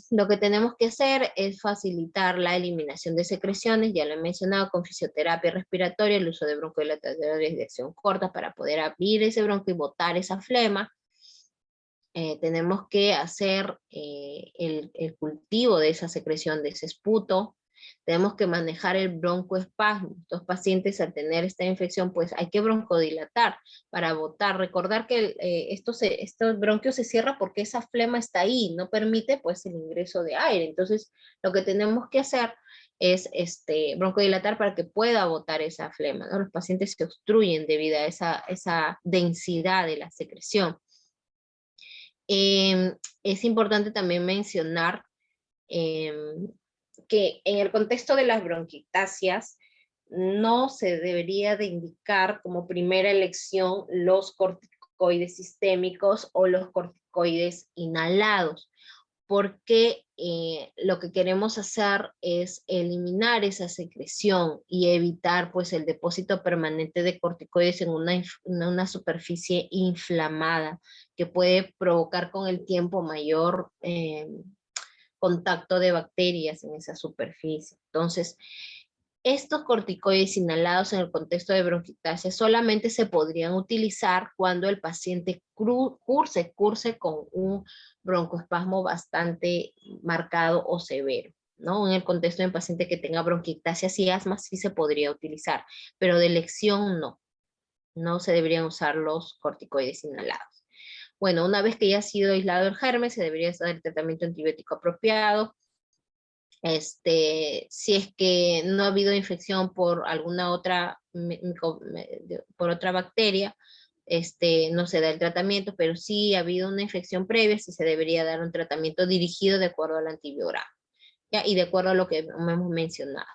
lo que tenemos que hacer es facilitar la eliminación de secreciones, ya lo he mencionado, con fisioterapia respiratoria, el uso de broncodilatadores de acción corta para poder abrir ese bronco y botar esa flema. Tenemos que hacer el cultivo de esa secreción, de ese esputo, Tenemos que manejar el broncoespasmo. Los pacientes al tener esta infección, pues hay que broncodilatar para botar. Recordar que estos bronquios se cierra porque esa flema está ahí, no permite pues el ingreso de aire. Entonces, lo que tenemos que hacer es broncodilatar para que pueda botar esa flema, ¿no? Los pacientes se obstruyen debido a esa densidad de la secreción. Es importante también mencionar que en el contexto de las bronquiectasias no se debería de indicar como primera elección los corticoides sistémicos o los corticoides inhalados, porque lo que queremos hacer es eliminar esa secreción y evitar pues el depósito permanente de corticoides en una superficie inflamada que puede provocar con el tiempo mayor contacto de bacterias en esa superficie. Entonces, estos corticoides inhalados en el contexto de bronquiectasia solamente se podrían utilizar cuando el paciente curse con un broncoespasmo bastante marcado o severo, ¿no? En el contexto de un paciente que tenga bronquiectasias y asma sí se podría utilizar, pero de elección no se deberían usar los corticoides inhalados. Bueno, una vez que ya ha sido aislado el germen, se debería dar el tratamiento antibiótico apropiado. Si es que no ha habido infección por alguna otra, por otra bacteria, no se da el tratamiento, pero sí ha habido una infección previa, sí se debería dar un tratamiento dirigido de acuerdo al antibiograma, ¿ya? Y de acuerdo a lo que hemos mencionado.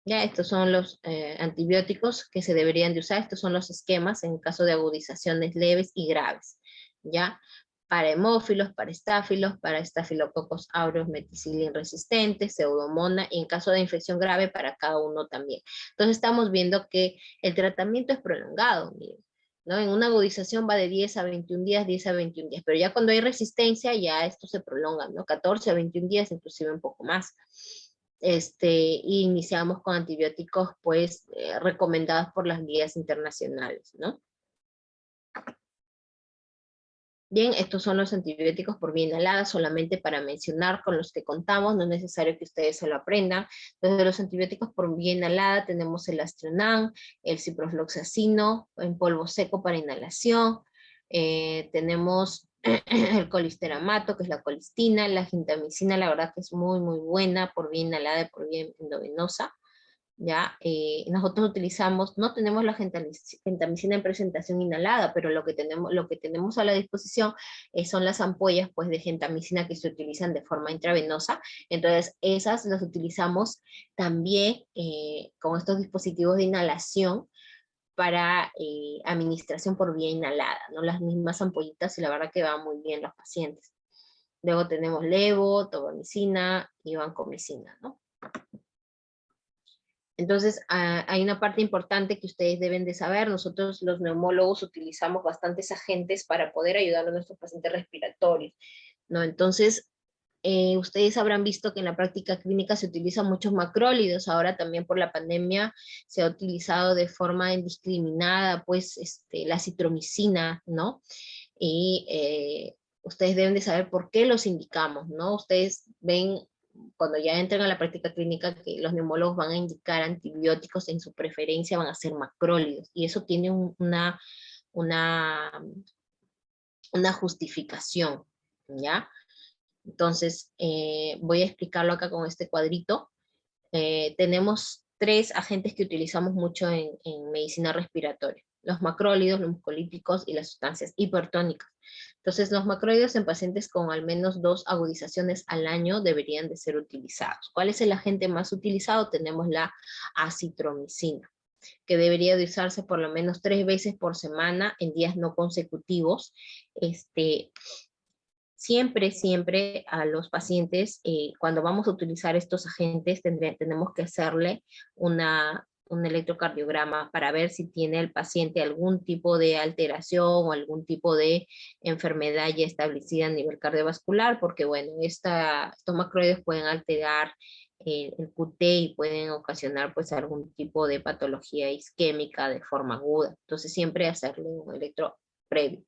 Ya, estos son los antibióticos que se deberían de usar, estos son los esquemas en caso de agudizaciones leves y graves, ¿ya? Para hemófilos, para estáfilos, para estafilococos aureus meticilin resistentes, pseudomonas, y en caso de infección grave para cada uno también. Entonces estamos viendo que el tratamiento es prolongado, miren, ¿no? En una agudización va de 10 a 21 días, 10 a 21 días, pero ya cuando hay resistencia ya esto se prolonga, ¿no? 14 a 21 días, inclusive un poco más. Y iniciamos con antibióticos pues recomendados por las guías internacionales, ¿no? Bien, estos son los antibióticos por vía inhalada, solamente para mencionar con los que contamos, no es necesario que ustedes se lo aprendan. Entonces, los antibióticos por vía inhalada tenemos el Astronam, el ciprofloxacino en polvo seco para inhalación, tenemos el colisteramato, que es la colistina, la gentamicina, la verdad que es muy, muy buena por vía inhalada y por vía endovenosa. ¿Ya? Nosotros utilizamos, no tenemos la gentamicina en presentación inhalada, pero lo que tenemos a la disposición son las ampollas pues, de gentamicina que se utilizan de forma intravenosa. Entonces, esas las utilizamos también con estos dispositivos de inhalación para administración por vía inhalada, ¿no? Las mismas ampollitas y la verdad que van muy bien los pacientes. Luego tenemos levo, tobamicina y vancomicina, ¿no? Entonces, hay una parte importante que ustedes deben de saber. Nosotros los neumólogos utilizamos bastantes agentes para poder ayudar a nuestros pacientes respiratorios, ¿no? Entonces, ustedes habrán visto que en la práctica clínica se utilizan muchos macrólidos. Ahora también por la pandemia se ha utilizado de forma indiscriminada, pues, la citromicina, ¿no? Y ustedes deben de saber por qué los indicamos, ¿no? Ustedes ven cuando ya entran a la práctica clínica que los neumólogos van a indicar antibióticos, en su preferencia van a ser macrólidos, y eso tiene una justificación, ¿ya? Entonces, voy a explicarlo acá con este cuadrito. Tenemos 3 agentes que utilizamos mucho en medicina respiratoria: los macrólidos, los mucolíticos y las sustancias hipertónicas. Entonces, los macrólidos en pacientes con al menos 2 agudizaciones al año deberían de ser utilizados. ¿Cuál es el agente más utilizado? Tenemos la acitromicina, que debería de usarse por lo menos 3 veces por semana en días no consecutivos. Siempre a los pacientes, cuando vamos a utilizar estos agentes, tenemos que hacerle un electrocardiograma para ver si tiene el paciente algún tipo de alteración o algún tipo de enfermedad ya establecida a nivel cardiovascular, porque bueno, estos macrólidos pueden alterar el QT y pueden ocasionar pues algún tipo de patología isquémica de forma aguda. Entonces siempre hacerle un previo.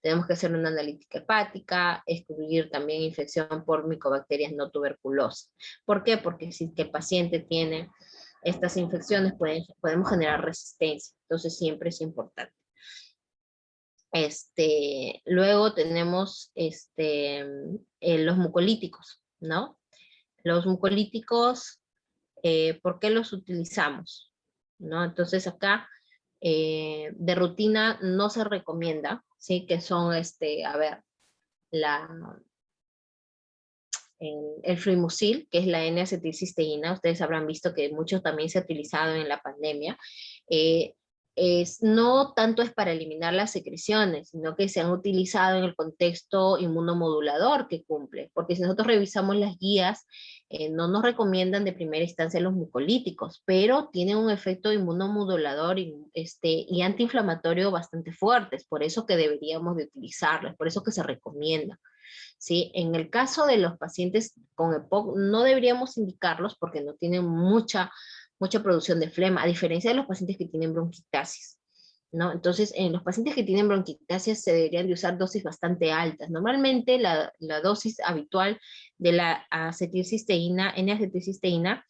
Tenemos que hacer una analítica hepática, excluir también infección por micobacterias no tuberculosas. ¿Por qué? Porque si el paciente tiene estas infecciones, podemos generar resistencia. Entonces siempre es importante. Luego tenemos los mucolíticos, ¿no? Los mucolíticos, ¿por qué los utilizamos? ¿No? Entonces acá, de rutina no se recomienda, ¿sí? Que son, a ver, el Fluimucil, que es la N-acetilcisteína. Ustedes habrán visto que muchos también se ha utilizado en la pandemia. No tanto es para eliminar las secreciones, sino que se han utilizado en el contexto inmunomodulador que cumple, porque si nosotros revisamos las guías, no nos recomiendan de primera instancia los mucolíticos, pero tienen un efecto inmunomodulador y antiinflamatorio bastante fuertes, por eso que deberíamos de utilizarlos, por eso que se recomienda. ¿Sí? En el caso de los pacientes con EPOC no deberíamos indicarlos porque no tienen mucha producción de flema, a diferencia de los pacientes que tienen bronquiectasis, ¿no? Entonces, en los pacientes que tienen bronquiectasis se deberían de usar dosis bastante altas. Normalmente la dosis habitual de la acetilcisteína, N-acetilcisteína,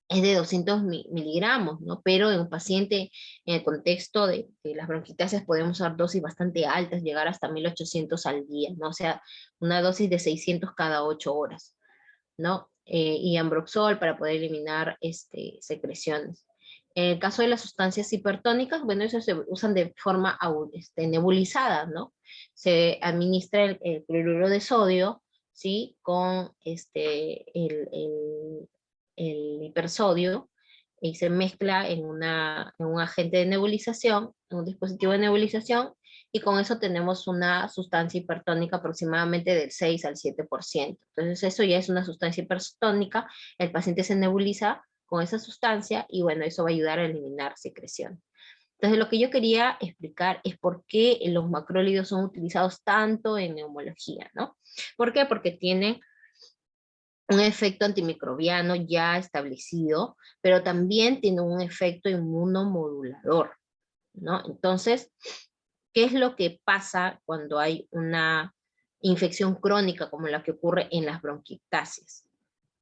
es de 200 miligramos, ¿no? Pero en un paciente, en el contexto de las bronquiectasias, podemos usar dosis bastante altas, llegar hasta 1800 al día, ¿no? O sea, una dosis de 600 cada 8 horas, ¿no? Y ambroxol para poder eliminar secreciones. En el caso de las sustancias hipertónicas, bueno, esas se usan de forma nebulizada, ¿no? Se administra el cloruro de sodio, ¿sí? Con el hipersodio y se mezcla en un agente de nebulización, en un dispositivo de nebulización, y con eso tenemos una sustancia hipertónica aproximadamente del 6 al 7%. Entonces eso ya es una sustancia hipertónica, el paciente se nebuliza con esa sustancia y bueno, eso va a ayudar a eliminar secreción. Entonces lo que yo quería explicar es por qué los macrólidos son utilizados tanto en neumología, ¿no? ¿Por qué? Porque tienen un efecto antimicrobiano ya establecido, pero también tiene un efecto inmunomodulador, ¿no? Entonces, ¿qué es lo que pasa cuando hay una infección crónica como la que ocurre en las bronquiectasias,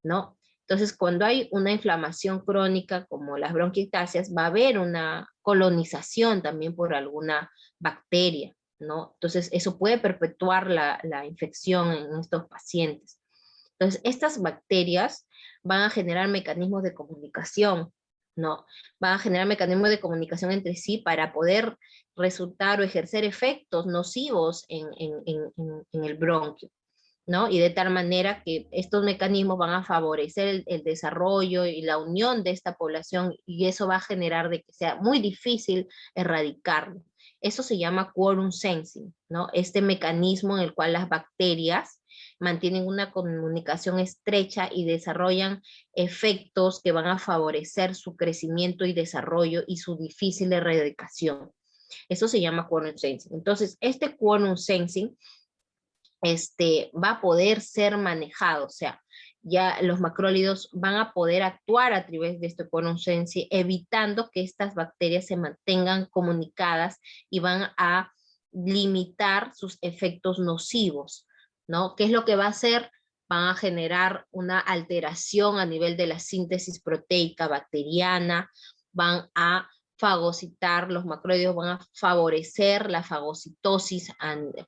¿no? Entonces, cuando hay una inflamación crónica como las bronquiectasias, va a haber una colonización también por alguna bacteria, ¿no? Entonces, eso puede perpetuar la infección en estos pacientes. Entonces, estas bacterias van a generar mecanismos de comunicación, ¿no? Van a generar mecanismos de comunicación entre sí para poder resultar o ejercer efectos nocivos en el bronquio, ¿no? Y de tal manera que estos mecanismos van a favorecer el desarrollo y la unión de esta población y eso va a generar de que sea muy difícil erradicarlo. Eso se llama quorum sensing, ¿no? Este mecanismo en el cual las bacterias mantienen una comunicación estrecha y desarrollan efectos que van a favorecer su crecimiento y desarrollo y su difícil erradicación. Eso se llama quorum sensing. Entonces, este quorum sensing va a poder ser manejado, o sea, ya los macrólidos van a poder actuar a través de este quorum sensing, evitando que estas bacterias se mantengan comunicadas y van a limitar sus efectos nocivos, ¿no? ¿Qué es lo que va a hacer? Van a generar una alteración a nivel de la síntesis proteica bacteriana, van a fagocitar, los macrólidos van a favorecer la fagocitosis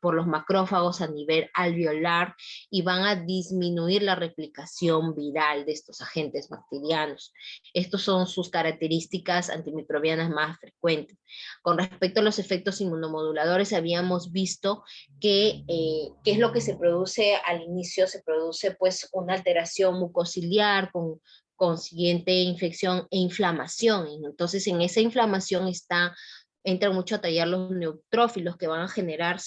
por los macrófagos a nivel alveolar y van a disminuir la replicación viral de estos agentes bacterianos. Estas son sus características antimicrobianas más frecuentes. Con respecto a los efectos inmunomoduladores, habíamos visto que qué es lo que se produce al inicio. Se produce pues una alteración mucociliar con consiguiente infección e inflamación. Entonces, en esa inflamación entran mucho a tallar los neutrófilos que van a generar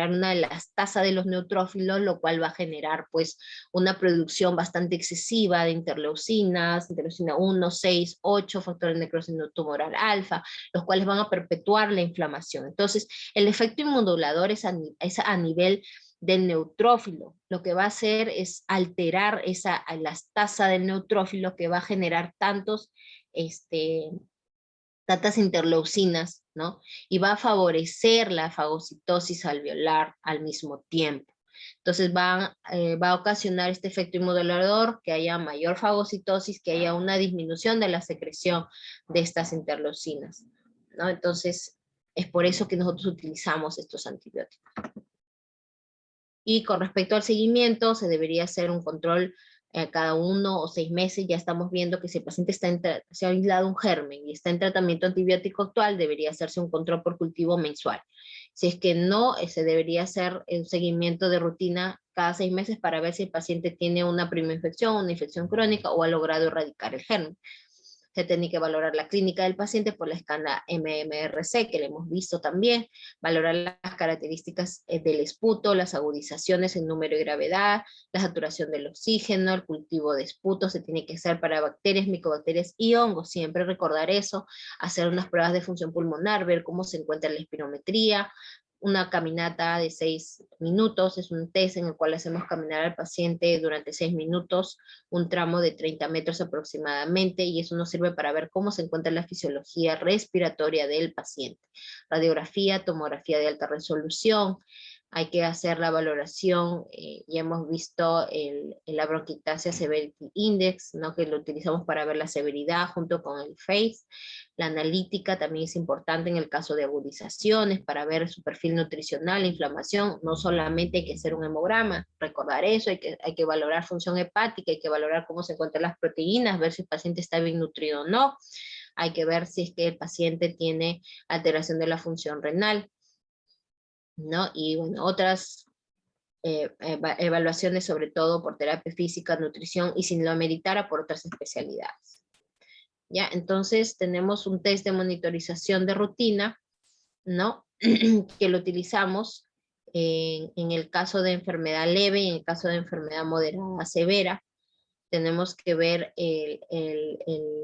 una elastasa de los neutrófilos, lo cual va a generar pues una producción bastante excesiva de interleucinas, interleucina 1, 6, 8, factores de necrosis tumoral alfa, los cuales van a perpetuar la inflamación. Entonces, el efecto inmunomodulador es a nivel del neutrófilo. Lo que va a hacer es alterar esa elastasa del neutrófilo que va a generar tantas interleucinas ¿no? Y va a favorecer la fagocitosis alveolar al mismo tiempo. Entonces va a ocasionar este efecto inmunodestructor, que haya mayor fagocitosis, que haya una disminución de la secreción de estas interleucinas, ¿no? Entonces es por eso que nosotros utilizamos estos antibióticos. Y con respecto al seguimiento, se debería hacer un control cada 1 o 6 meses. Ya estamos viendo que si el paciente se ha aislado un germen y está en tratamiento antibiótico actual, debería hacerse un control por cultivo mensual. Si es que no, se debería hacer un seguimiento de rutina cada 6 meses para ver si el paciente tiene una infección, una infección crónica o ha logrado erradicar el germen. Se tiene que valorar la clínica del paciente por la escala MMRC, que le hemos visto también, valorar las características del esputo, las agudizaciones en número y gravedad, la saturación del oxígeno, el cultivo de esputo se tiene que hacer para bacterias, micobacterias y hongos, siempre recordar eso, hacer unas pruebas de función pulmonar, ver cómo se encuentra la espirometría. Una caminata de 6 minutos, es un test en el cual hacemos caminar al paciente durante 6 minutos, un tramo de 30 metros aproximadamente, y eso nos sirve para ver cómo se encuentra la fisiología respiratoria del paciente. Radiografía, tomografía de alta resolución, hay que hacer la valoración, ya hemos visto la bronquiectasia severity index, ¿no? Que lo utilizamos para ver la severidad junto con el FACE. La analítica también es importante en el caso de agudizaciones, para ver su perfil nutricional, inflamación. No solamente hay que hacer un hemograma, recordar eso, hay que valorar función hepática, hay que valorar cómo se encuentran las proteínas, ver si el paciente está bien nutrido o no. Hay que ver si es que el paciente tiene alteración de la función renal, ¿no? Y bueno, otras evaluaciones, sobre todo por terapia física, nutrición, y si lo ameritara, por otras especialidades. ¿Ya? Entonces tenemos un test de monitorización de rutina, ¿no? Que lo utilizamos en el caso de enfermedad leve y en el caso de enfermedad moderada severa. Tenemos que ver el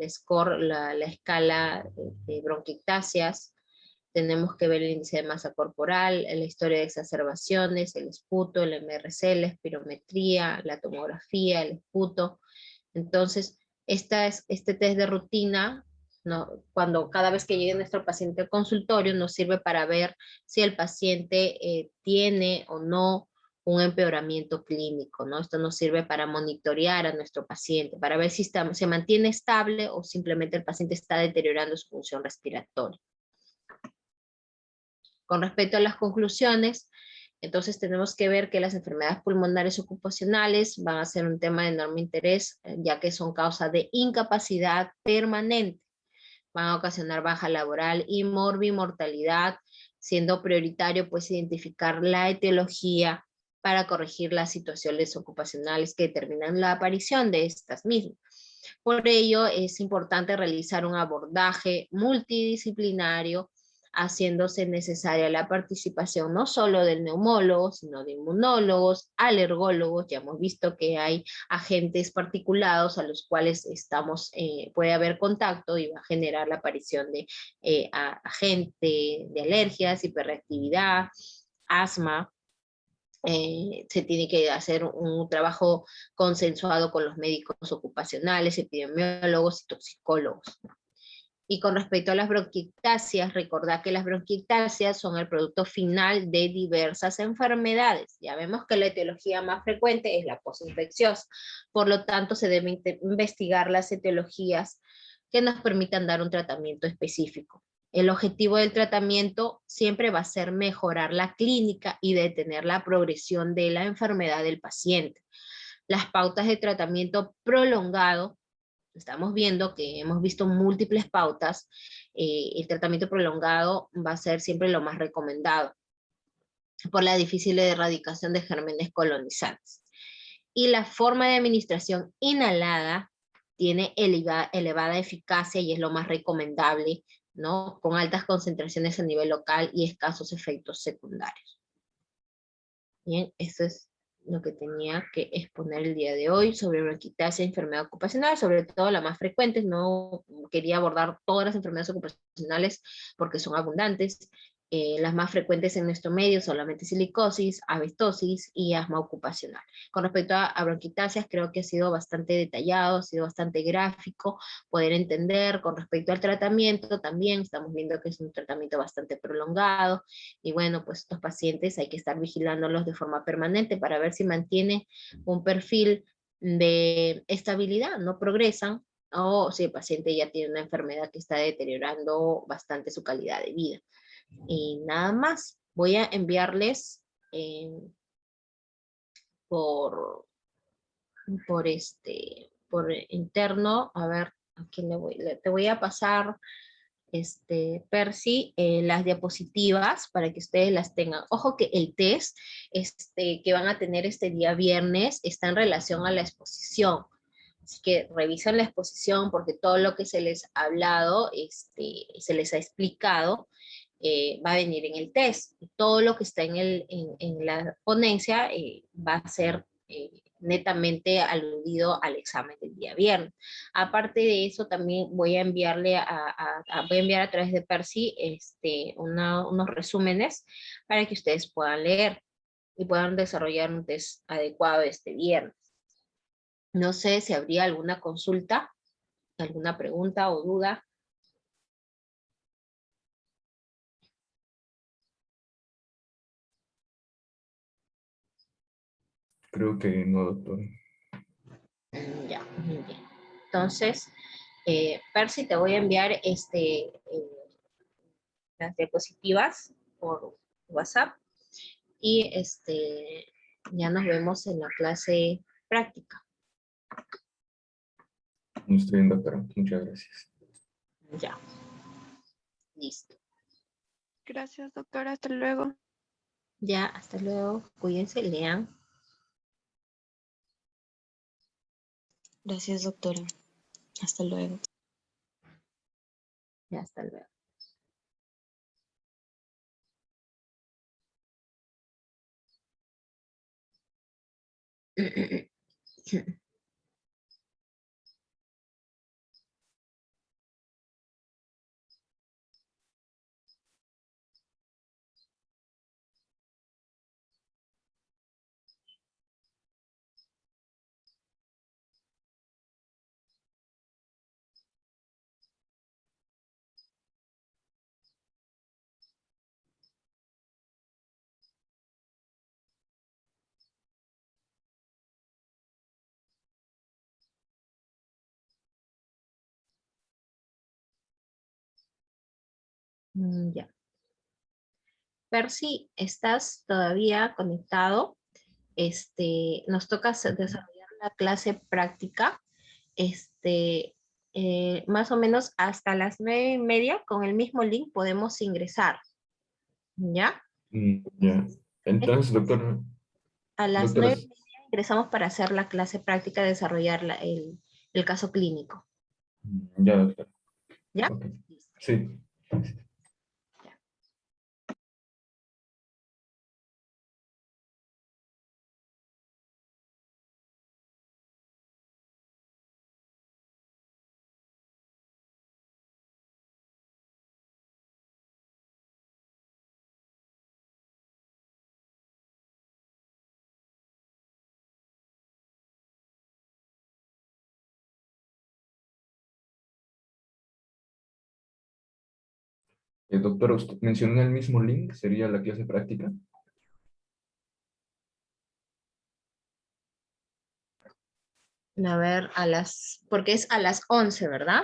score, la escala de bronquiectasias. Tenemos que ver el índice de masa corporal, la historia de exacerbaciones, el esputo, el MRC, la espirometría, la tomografía, el esputo. Entonces, este test de rutina, ¿no? Cada vez que llegue nuestro paciente al consultorio, nos sirve para ver si el paciente tiene o no un empeoramiento clínico, ¿no? Esto nos sirve para monitorear a nuestro paciente, para ver si se mantiene estable o simplemente el paciente está deteriorando su función respiratoria. Con respecto a las conclusiones, entonces tenemos que ver que las enfermedades pulmonares ocupacionales van a ser un tema de enorme interés, ya que son causa de incapacidad permanente. Van a ocasionar baja laboral y morbimortalidad, siendo prioritario pues identificar la etiología para corregir las situaciones ocupacionales que determinan la aparición de estas mismas. Por ello es importante realizar un abordaje multidisciplinario, haciéndose necesaria la participación no solo del neumólogo, sino de inmunólogos, alergólogos. Ya hemos visto que hay agentes particulados a los cuales puede haber contacto y va a generar la aparición de agente de alergias, hiperreactividad, asma. Se tiene que hacer un trabajo consensuado con los médicos ocupacionales, epidemiólogos y toxicólogos. Y con respecto a las bronquiectasias, recordad que las bronquiectasias son el producto final de diversas enfermedades. Ya vemos que la etiología más frecuente es la postinfecciosa. Por lo tanto, se deben investigar las etiologías que nos permitan dar un tratamiento específico. El objetivo del tratamiento siempre va a ser mejorar la clínica y detener la progresión de la enfermedad del paciente. Las pautas de tratamiento prolongado, estamos viendo que hemos visto múltiples pautas. El tratamiento prolongado va a ser siempre lo más recomendado por la difícil erradicación de gérmenes colonizantes. Y la forma de administración inhalada tiene elevada eficacia y es lo más recomendable, ¿no? Con altas concentraciones a nivel local y escasos efectos secundarios. Bien, eso es lo que tenía que exponer el día de hoy sobre bronquiectasia, enfermedad ocupacional, sobre todo la más frecuente. No quería abordar todas las enfermedades ocupacionales porque son abundantes, Las más frecuentes en nuestro medio son la metasilicosis, abestosis y asma ocupacional. Con respecto a bronquitasias, creo que ha sido bastante detallado, ha sido bastante gráfico, poder entender. Con respecto al tratamiento, también estamos viendo que es un tratamiento bastante prolongado, y bueno, pues estos pacientes hay que estar vigilándolos de forma permanente para ver si mantienen un perfil de estabilidad, no progresan, o si el paciente ya tiene una enfermedad que está deteriorando bastante su calidad de vida. Y nada más, voy a enviarles por por interno, a ver, aquí te voy a pasar, Percy, las diapositivas para que ustedes las tengan. Ojo que el test que van a tener este día viernes está en relación a la exposición. Así que revisen la exposición porque todo lo que se les ha hablado, se les ha explicado, va a venir en el test. Todo lo que está en la ponencia va a ser netamente aludido al examen del día viernes. Aparte de eso, también voy a enviarle voy a enviar a través de Percy unos resúmenes para que ustedes puedan leer y puedan desarrollar un test adecuado este viernes. No sé si habría alguna consulta, alguna pregunta o duda. Creo que no, doctor. Ya, muy bien. Entonces, Percy, te voy a enviar las diapositivas por WhatsApp y ya nos vemos en la clase práctica. Estoy bien, doctora. Muchas gracias. Ya. Listo. Gracias, doctora. Hasta luego. Ya, hasta luego. Cuídense, lean. Gracias, doctora. Hasta luego. Ya, hasta luego. Ya. Percy, ¿estás todavía conectado? Nos toca desarrollar la clase práctica, más o menos hasta las 9:30, con el mismo link podemos ingresar, ¿ya? Ya. Entonces, doctor, A las doctora, 9:30 ingresamos para hacer la clase práctica, desarrollar el caso clínico, ya, doctor. ¿ya? Ok. Listo. Sí. Doctora, usted mencionó el mismo link, ¿sería la clase práctica? A ver, porque es a las 11, ¿verdad?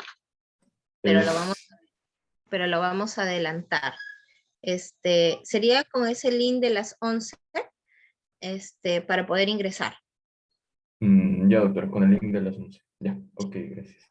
Pero Es- pero lo vamos a adelantar. Sería con ese link de las 11, para poder ingresar. ya, doctora, con el link de las 11. Ya, ok, gracias.